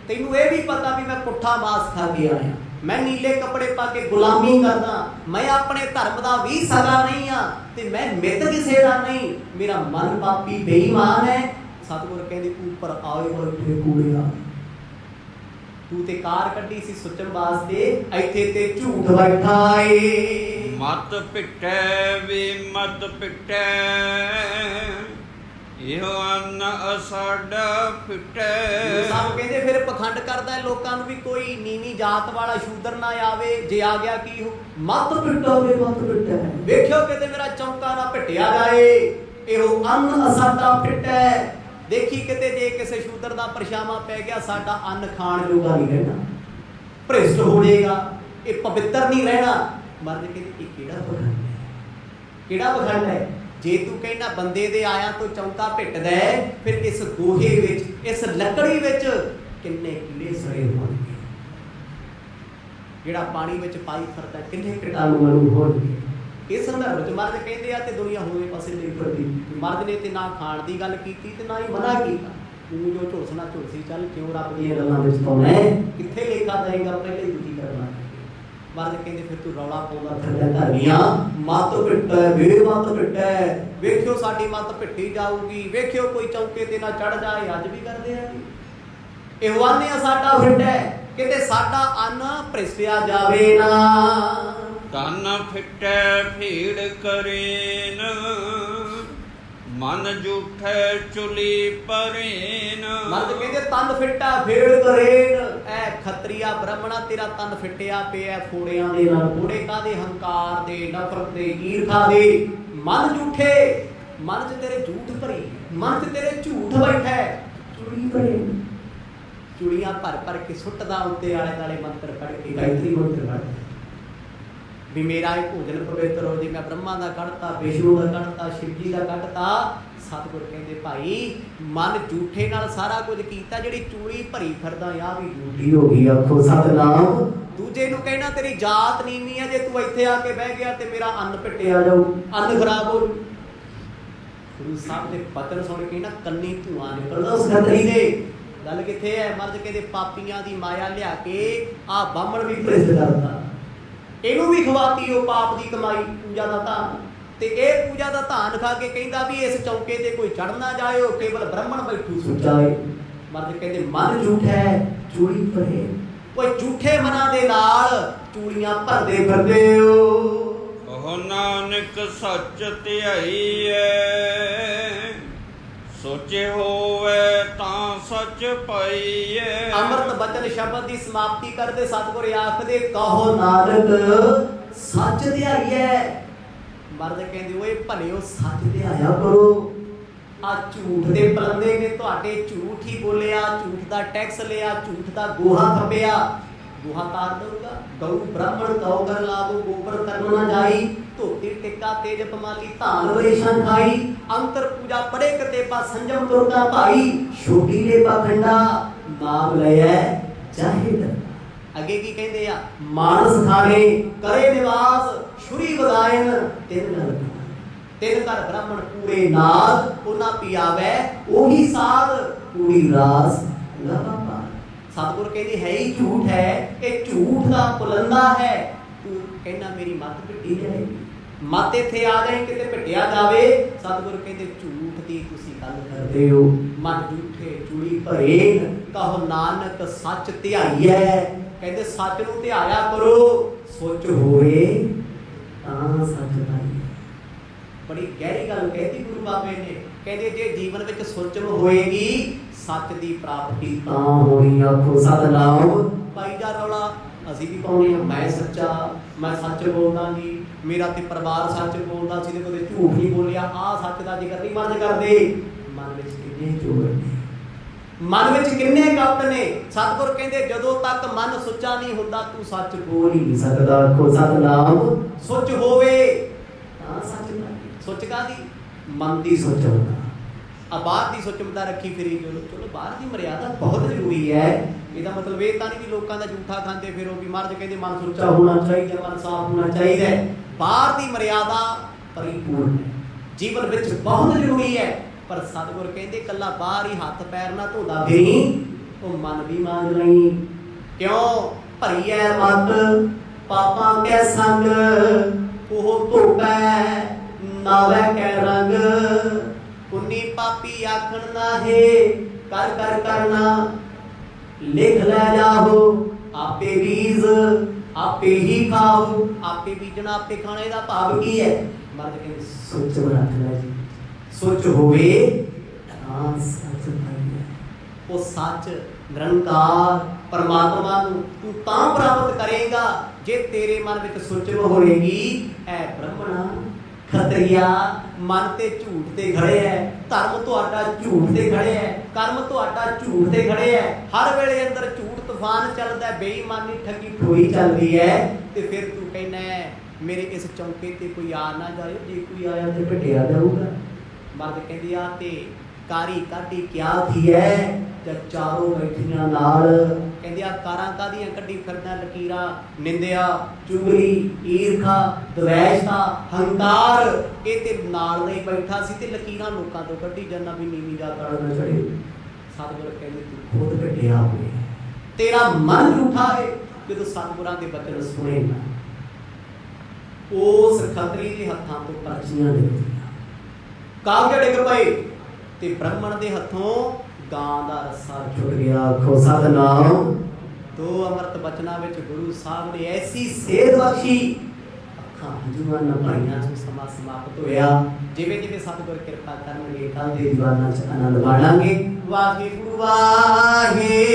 तैनू ये भी पता भी मैं पुट्ठा मास खा के आया, मैं नीले कपड़े पा के गुलामी करदा, मैं अपने धर्म दा भी सगा नहीं आ ते मैं मित किसे दा नहीं, मेरा मन पापी बेईमान है। सतगुर कहंदे ऊपर आए बैठे कुड़ियार तू ते कार कड्डी सी सुचन वास्ते इत्थे ते झूठ बैठा ए। मत पिटै वे मत पिटै इहो अन्न असाडा पिटै। साहब कहंदे फिर पखंड करदा है लोकां नूं भी कोई नीवी जात वाला शूदर ना आवे, जे आ गया की हो मत पिटो वे मत पिटै। देखियो किते मेरा चौका ना पिटिया जाए, इहो अन्न असाडा पिटै। देखी किते जे किसी शूदर का परछावां पै गया साडा अन्न खाण जोगा नहीं रहना, भ्रिष्ट हो जाएगा, ये पवित्र नहीं रहना। मर्द कहते किहड़ा पखंड है, किहड़ा पखंड है। जे तू कहना बंदे दे आया तो चौंका पिटदा है, फिर इस गोहे विच इस लकड़ी विच किन्ने कीड़े सड़े होणगे, जिहड़ा पानी विच पाई फिरदा किन्ने कीटाणु होणगे। इस संदर्भ च मर्द कहते हैं तो दुनिया होवे पासे नहीं फिरदी। मर्द ने तो ना खाण की गल की ते ना ही मना किया। तू जो झुलसना झुलसी चल क्यों रब दी गल्लां विच पाउणा है, कित्थे लेखा देगा पहले दुखी करना। ਮਰਦ ਕਹਿੰਦੇ ਫਿਰ ਤੂੰ ਰੌਲਾ ਪਾਉਂਦਾ ਫਿਰਦਾ ਧਰਮੀਆਂ, ਮੱਤ ਪਿੱਟੈ ਵੇ ਮੱਤ ਪਿੱਟੈ, ਵੇਖਿਓ ਸਾਡੀ ਮੱਤ ਪਿੱਟੀ ਜਾਊਗੀ, ਵੇਖਿਓ ਕੋਈ ਚੌਕੇ ਤੇ ਨਾ ਚੜ ਜਾਏ। ਅੱਜ ਵੀ ਕਰਦੇ ਆ ਇਹੋ ਆਨੇ ਆ ਸਾਡਾ ਫਿੱਟੈ, ਕਿਤੇ ਸਾਡਾ ਅੰਨ ਭ੍ਰਿਸ਼ਟਿਆ ਜਾਵੇ ਨਾ। ਤਨ ਫਿੱਟੈ ਭੀੜ ਕਰੇਨ, ਮਨ ਝੂਠੈ ਚੁਲੀ ਪਰੇਨ। ਮਰਦ ਕਹਿੰਦੇ ਤਨ ਫਿੱਟਾ ਫੇੜ ਕਰੇਨ, ਐ ਖੱਤਰੀਆ ਬ੍ਰਾਹਮਣਾ ਤੇਰਾ ਤਨ ਫਿੱਟਿਆ ਪਿਆ ਫੋੜਿਆਂ ਦੇ ਨਾਲ। ਫੋੜੇ ਕਾਦੇ? ਹੰਕਾਰ ਦੇ, ਨਫ਼ਰਤ ਦੇ, ਈਰਖਾ ਦੇ। ਮਨ ਝੂਠੇ, ਮਨ 'ਚ ਤੇਰੇ ਝੂਠ ਭਰੀ, ਮਨ 'ਚ ਤੇਰੇ ਝੂਠ ਬੈਠਾ। ਚੁੜੀ ਭਰੇ, ਚੁੜੀਆਂ ਭਰ ਭਰ ਕੇ ਸੁੱਟਦਾ ਉੱਤੇ ਆਲੇ ਦੁਆਲੇ ਮੰਤਰ ਪੜ੍ਹ ਕੇ, ਗਾਇਤਰੀ ਮੰਤਰ ਪੜ੍ਹ ਵੀ ਮੇਰਾ ਇਹ ਭੋਜਨ ਪਵਿੱਤਰ ਹੋ ਜੇ। ਮੈਂ ਬ੍ਰਹਮਾ ਦਾ ਕੱਢਤਾ, ਵਿਸ਼ਨੂੰ ਦਾ ਕੱਢਤਾ, ਸ਼ਿਵ ਜੀ ਦਾ ਕੱਢਤਾ। ਸਤਿਗੁਰ ਕਹਿੰਦੇ ਭਾਈ ਮਨ ਝੂਠੇ ਨਾਲ ਸਾਰਾ ਕੁਝ ਕੀਤਾ, ਜਿਹੜੀ ਚੂੜੀ ਭਰੀ ਫਿਰਦਾ ਆ ਵੀ ਝੂਠੀ ਹੋ ਗਈ। ਆਖੋ ਸਤਿਨਾਮ। ਦੂਜੇ ਨੂੰ ਕਹਿਣਾ ਤੇਰੀ ਜਾਤ ਨੀਵੀਂ ਆ, ਜੇ ਤੂੰ ਇੱਥੇ ਆ ਕੇ ਬਹਿ ਗਿਆ ਤੇ ਮੇਰਾ ਅੰਨ ਪਿੱਟਿਆ ਜਾਊ, ਅੰਨ ਖਰਾਬ ਹੋ ਜੂ। ਗੁਰੂ ਸਾਹਿਬ ਦੇ ਬਚਨ ਸੁਣ ਕੇ ਨਾ ਕੰਨੀ ਧੂਆਂ ਨਿਕਲਦਾ ਉਸ ਖੱਤਰੀ ਦੇ। ਗੱਲ ਕਿੱਥੇ ਹੈ? ਮਰਦ ਕਹਿੰਦੇ ਪਾਪੀਆਂ ਦੀ ਮਾਇਆ ਲਿਆ ਕੇ ਆ ਬਾਹਮਣ ਵੀ ਭ੍ਰਿਸ਼ਟ ਕਰਦਾ, ਇਹਨੂੰ ਵੀ ਖਵਾਤੀ ਉਹ ਪਾਪ ਦੀ ਕਮਾਈ, ਪੂਜਾ ਦਾ ਧਨ। ਤੇ ਇਹ ਪੂਜਾ ਦਾ ਧਨ ਖਾ ਕੇ ਕਹਿੰਦਾ ਵੀ ਇਸ ਚੌਕੇ ਤੇ ਕੋਈ ਚੜ ਨਾ ਜਾਏ, ਉਹ ਕੇਵਲ ਬ੍ਰਾਹਮਣ ਬੈਠੂ ਸੁਚਾਏ। ਮਰਦ ਕਹਿੰਦੇ ਮਨ ਝੂਠ ਹੈ ਚੂੜੀ ਭਰੇ। ਉਹ ਝੂਠੇ ਮਨਾਂ ਦੇ ਨਾਲ ਚੂੜੀਆਂ ਭਰਦੇ ਫਿਰਦੇ ਹੋ। ਉਹ ਨਾਨਕ ਸੱਚ ਧਿਆਈਐ, ਸੋਚੇ ਹੋਵੇ ਤਾਂ ਸੱਚ ਪਾਈਐ। ਅੰਮ੍ਰਿਤ ਬਚਨ ਸ਼ਬਦ ਦੀ ਸਮਾਪਤੀ ਕਰਦੇ ਸਤਿਗੁਰ ਆਖਦੇ ਕਹੋ ਨਾਨਕ ਸੱਚ ਧਿਆਈਐ। ਮਰਦ ਕਹਿੰਦੇ ਓਏ ਭਲਿਓ ਸੱਚ ਧਿਆਇਆ ਕਰੋ। ਆ ਝੂਠ ਦੇ ਪਲੰਦੇ ਨੇ ਤੁਹਾਡੇ, ਝੂਠ ਹੀ ਬੋਲਿਆ, ਝੂਠ ਦਾ ਟੈਕਸ ਲਿਆ, ਝੂਠ ਦਾ ਗੋਹਾ ਥੱਪਿਆ। ਗੋਹਾ ਤਾਰ ਦਊਗਾ। ਗਊ ਬ੍ਰਾਹਮਣ ਗਊ ਕਰ ਲਾਵੋ, ਗੋਬਰ ਕਰਮ ਨਾ ਜਾਈ। ਧੋਤੀ ਟਿੱਕਾ ਤੇਜ ਪਮਾਲੀ, ਧਾਨ ਵਰੇਸ਼ਾਂ ਖਾਈ। ਅੰਤਰ ਪੂਜਾ ਪੜੇ ਕਤੇਬਾ, ਸੰਜਮ ਤੁਰਦਾ ਭਾਈ। ਛੋਟੀ ਲੈ ਪਾਖੰਡਾ, ਨਾਮ ਲਿਆ ਚਾਹੇ। ਅੱਗੇ ਕੀ ਕਹਿੰਦੇ ਆ? ਮਾਨਸ ਖਾਣੇ ਕਰੇ ਨਿਵਾਸ, ਛੁਰੀ ਵਗਾਇਨ ਤਿੰਨ ਗੱਲ। ਤਿੰਨ ਘਰ ਬ੍ਰਾਹਮਣ ਪੂਰੇ ਨਾਦ, ਉਹਨਾਂ ਪਿਆਵੈ ਉਹੀ ਸਾਧ। ਪੂਰੀ ਰਾਸ ਲਵਾ। ਸਤਿਗੁਰ ਕਹਿੰਦੇ ਹੈ ਹੀ ਝੂਠ ਹੈ, ਇਹ ਝੂਠ ਦਾ ਪੁਲੰਦਾ ਹੈ। ਤੂੰ ਕਹਿੰਦਾ ਮੇਰੀ ਮੱਤ ਪਿੱਟੀ ਜਾਏਗੀ, ਮੱਤ ਇੱਥੇ ਆ ਜਾਏ ਕਿਤੇ ਪਿੱਟਿਆ ਜਾਵੇ। ਸਤਿਗੁਰ ਕਹਿੰਦੇ ਝੂਠ ਦੀ ਤੁਸੀਂ ਗੱਲ ਕਰਦੇ ਹੋ। ਮਨ ਝੂਠੇ ਚੂੜੀ ਭਰੇ, ਕਹੋ ਨਾਨਕ ਸੱਚ ਧਿਆਈਐ। ਕਹਿੰਦੇ ਸੱਚ ਨੂੰ ਧਿਆਇਆ ਕਰੋ, ਸੋਚ ਹੋਵੇ ਤਾਂ ਸੱਚ ਪਾਈਏ। ਬੜੀ ਗਹਿਰੀ ਗੱਲ ਕਹਿਤੀ ਗੁਰੂ ਬਾਬੇ ਨੇ। ਕਹਿੰਦੇ ਜੇ ਜੀਵਨ ਵਿੱਚ ਸੋਚਮ ਹੋਏਗੀ ਸੱਚ ਦੀ ਪ੍ਰਾਪਤੀ ਤਾਂ ਹੋਣੀ। ਆਖੋ ਸਤਿਨਾਮ। ਪਾਈ ਜਾ ਰੌਲਾ ਅਸੀਂ ਵੀ ਪਾਉਂਦੇ ਹਾਂ, ਮੈਂ ਸੱਚਾ, ਮੈਂ ਸੱਚ ਬੋਲਦਾ ਜੀ, ਮੇਰਾ ਤੇ ਪਰਿਵਾਰ ਸੱਚ ਬੋਲਦਾ ਸੀ ਤੇ ਕਦੇ ਝੂਠ ਨਹੀਂ ਬੋਲਿਆ। ਆਹ ਸੱਚ ਦਾ ਜ਼ਿਕਰ ਨਹੀਂ ਮਰਦ ਕਰਦੇ। ਮਨ ਵਿੱਚ ਕਿੰਨੇ ਚੋਰ ਨੇ, ਮਨ ਵਿੱਚ ਕਿੰਨੇ ਕਪਟ ਨੇ। ਸਤਿਗੁਰ ਕਹਿੰਦੇ ਜਦੋਂ ਤੱਕ ਮਨ ਸੁੱਚਾ ਨਹੀਂ ਹੁੰਦਾ ਤੂੰ ਸੱਚ ਬੋਲ ਹੀ ਨਹੀਂ ਸਕਦਾ। ਆਖੋ ਸਤਿਨਾਮ। ਸੁੱਚ ਹੋਵੇ ਤਾਂ ਸੱਚ ਪਾਈਏ। ਸੁੱਚ ਕਾਹਦੀ? ਮਨ ਦੀ ਸੁੱਚ ਹੁੰਦਾ। ਆ ਬਾਹਰ ਦੀ ਸੁੱਚਮਤਾ ਰੱਖੀ ਫਿਰੀ ਚਲੋ ਬਾਹਰ ਦੀ ਮਰਿਆਦਾ ਬਹੁਤ ਜ਼ਰੂਰੀ ਹੈ। ਇਹਦਾ ਮਤਲਬ ਇਹ ਤਾਂ ਨਹੀਂ ਕਿ ਲੋਕਾਂ ਦਾ ਝੂਠਾ ਖਾਂਦੇ ਫਿਰੋ ਵੀ ਮਰਦ ਕਹਿੰਦੇ ਮਨ ਸੁੱਚਾ ਹੋਣਾ ਚਾਹੀਦਾ, ਮਨ ਸਾਫ਼ ਹੋਣਾ ਚਾਹੀਦਾ। ਬਾਹਰ ਦੀ ਮਰਿਆਦਾ ਪਰਿਪੂਰਨ ਹੈ, ਜੀਵਨ ਵਿੱਚ ਬਹੁਤ ਜ਼ਰੂਰੀ ਹੈ। ਪਰ ਸਤਿਗੁਰ ਕਹਿੰਦੇ ਕੱਲਾ ਬਾਹਰ ਹੀ ਹੱਥ ਪੈਰ ਨਾ ਧੋਦਾ ਫਿਰੀ, ਉਹ ਮਨ ਵੀ ਮੰਗ ਲਈ। ਕਿਉਂ? ਭਰੀ ਹੈ ਮਤ ਪਾਪਾਂ ਕੈ ਸੰਗ, ਉਹ ਧੋਪੈ ਨਾਵੈ ਕੈ ਰੰਗ। ਪੁੰਨੀ ਪਾਪੀ ਆਖਣ ਨਾਹੇ, ਕਰ ਕਰ ਕਰਨਾ ਲਿਖ ਲੈ ਜਾਹੋ। ਆਪੇ ਬੀਜ ਆਪੇ ਹੀ ਖਾਓ। ਆਪੇ ਬੀਜਣਾ ਆਪੇ ਖਾਣਾ, ਇਹਦਾ ਭਾਵ ਕੀ ਹੈ? ਮਰਦ ਕਹਿੰਦੇ ਸੋਚ ਰੱਖ ਲੈ ਜੀ, ਸੋਚ ਹੋਵੇ ਤਾਂ ਸੱਚ ਪਾਈਏ। ਉਹ ਸੱਚ ਨਿਰੰਕਾਰ ਪਰਮਾਤਮਾ ਨੂੰ ਤੂੰ ਤਾਂ ਪ੍ਰਾਪਤ ਕਰੇਗਾ ਜੇ ਤੇਰੇ ਮਨ ਵਿੱਚ ਸੋਚਮ ਹੋਏਗੀ। ਐ ਬ੍ਰਾਹਮਣਾ ਖੱਤਰੀਆ ਮਨ ਤੇ ਝੂਠ ਤੇ ਖੜੇ ਹੈ, ਧਰਮ ਤੁਹਾਡਾ ਝੂਠ ਤੇ ਖੜੇ ਹੈ, ਕਰਮ ਤੁਹਾਡਾ ਝੂਠ ਤੇ ਖੜੇ ਹੈ। ਹਰ ਵੇਲੇ ਅੰਦਰ ਝੂਠ ਤੂਫਾਨ ਚੱਲਦਾ, ਬੇਈਮਾਨੀ ਠੱਗੀ ਠੋਈ ਚੱਲਦੀ ਹੈ। ਤੇ ਫਿਰ ਤੂੰ ਕਹਿੰਦਾ ਮੇਰੇ ਇਸ ਚੌਂਕੇ ਤੇ ਕੋਈ ਆ ਨਾ ਜਾਏ, ਜੇ ਕੋਈ ਆਇਆ ਤੇ ਪਿੱਟਿਆ ਜਾਊਗਾ। ਮਰਦ ਕਹਿੰਦੇ ਆ ਤੇ ਕਾਰੀ ਕਾਢੀ ਕਿਆ ਥੀ ਹੈ, ਜਦ ਚਾਰੋਂ ਬੈਠੀਆਂ ਨਾਲ। ਕਹਿੰਦੇ ਆ ਕਾਰਾਂ ਕਾਹਦੀਆਂ ਕੱਢੀ ਫਿਰਦਾ, ਲਕੀਰਾਂ ਨਿੰਦਿਆ, ਚੁਗਲੀ, ਈਰਖਾ, ਦਵੈਸ਼ਤਾ, ਹੰਕਾਰ, ਇਹ ਤੇ ਨਾਲ ਨਹੀਂ ਬੈਠਾ ਸੀ ਤੇ ਲਕੀਰਾਂ ਲੋਕਾਂ ਤੋਂ ਕੱਢੀ ਜਾਂਦਾ ਵੀ ਨੀਵੀਂ ਜਾਤ ਵਾਲਾ ਨਾ ਚੜੇ। ਸਤਿਗੁਰ ਕਹਿੰਦੇ ਤੂੰ ਖੁਦ ਕੱਢਿਆ ਹੋਵੇ, ਤੇਰਾ ਮਨ ਝੂਠਾ ਹੈ। ਜਦੋਂ ਸਤਿਗੁਰਾਂ ਦੇ ਬਚਨ ਸੁਣੇਗਾ। ਉਸ ਖੱਤਰੀ ਦੇ ਹੱਥਾਂ ਤੋਂ ਪਰਚੀਆਂ ਡਿੱਗਦੀਆਂ, ਕਾਗਜ਼ ਡਿੱਗ ਪਏ ਤੇ ਬ੍ਰਾਹਮਣ ਦੇ ਹੱਥੋਂ ਗਾਂ ਦਾ ਰੱਸਾ ਛੁੱਟ ਗਿਆ। ਆਖੋ ਸਤਿਨਾਮ। ਦੋ ਅੰਮ੍ਰਿਤ ਬਚਨਾਂ ਵਿੱਚ ਗੁਰੂ ਸਾਹਿਬ ਨੇ ਐਸੀ ਸੇਧ ਬਖਸ਼ੀ, ਅੱਖਾਂ ਹੰਝੂਆਂ ਨਾਲ ਭਰੀਆਂ ਸੋ ਸਮਾਂ ਸਮਾਪਤ ਹੋਇਆ। ਜਿਵੇਂ ਜਿਵੇਂ ਸਤਿਗੁਰ ਕਿਰਪਾ ਕਰਨਗੇ ਕੱਲ੍ਹ ਦੇ ਦੀਵਾਨਾਂ 'ਚ ਆਨੰਦ ਮਾਣਾਂਗੇ। ਵਾਹਿਗੁਰੂ ਵਾਹਿਗੁਰੂ।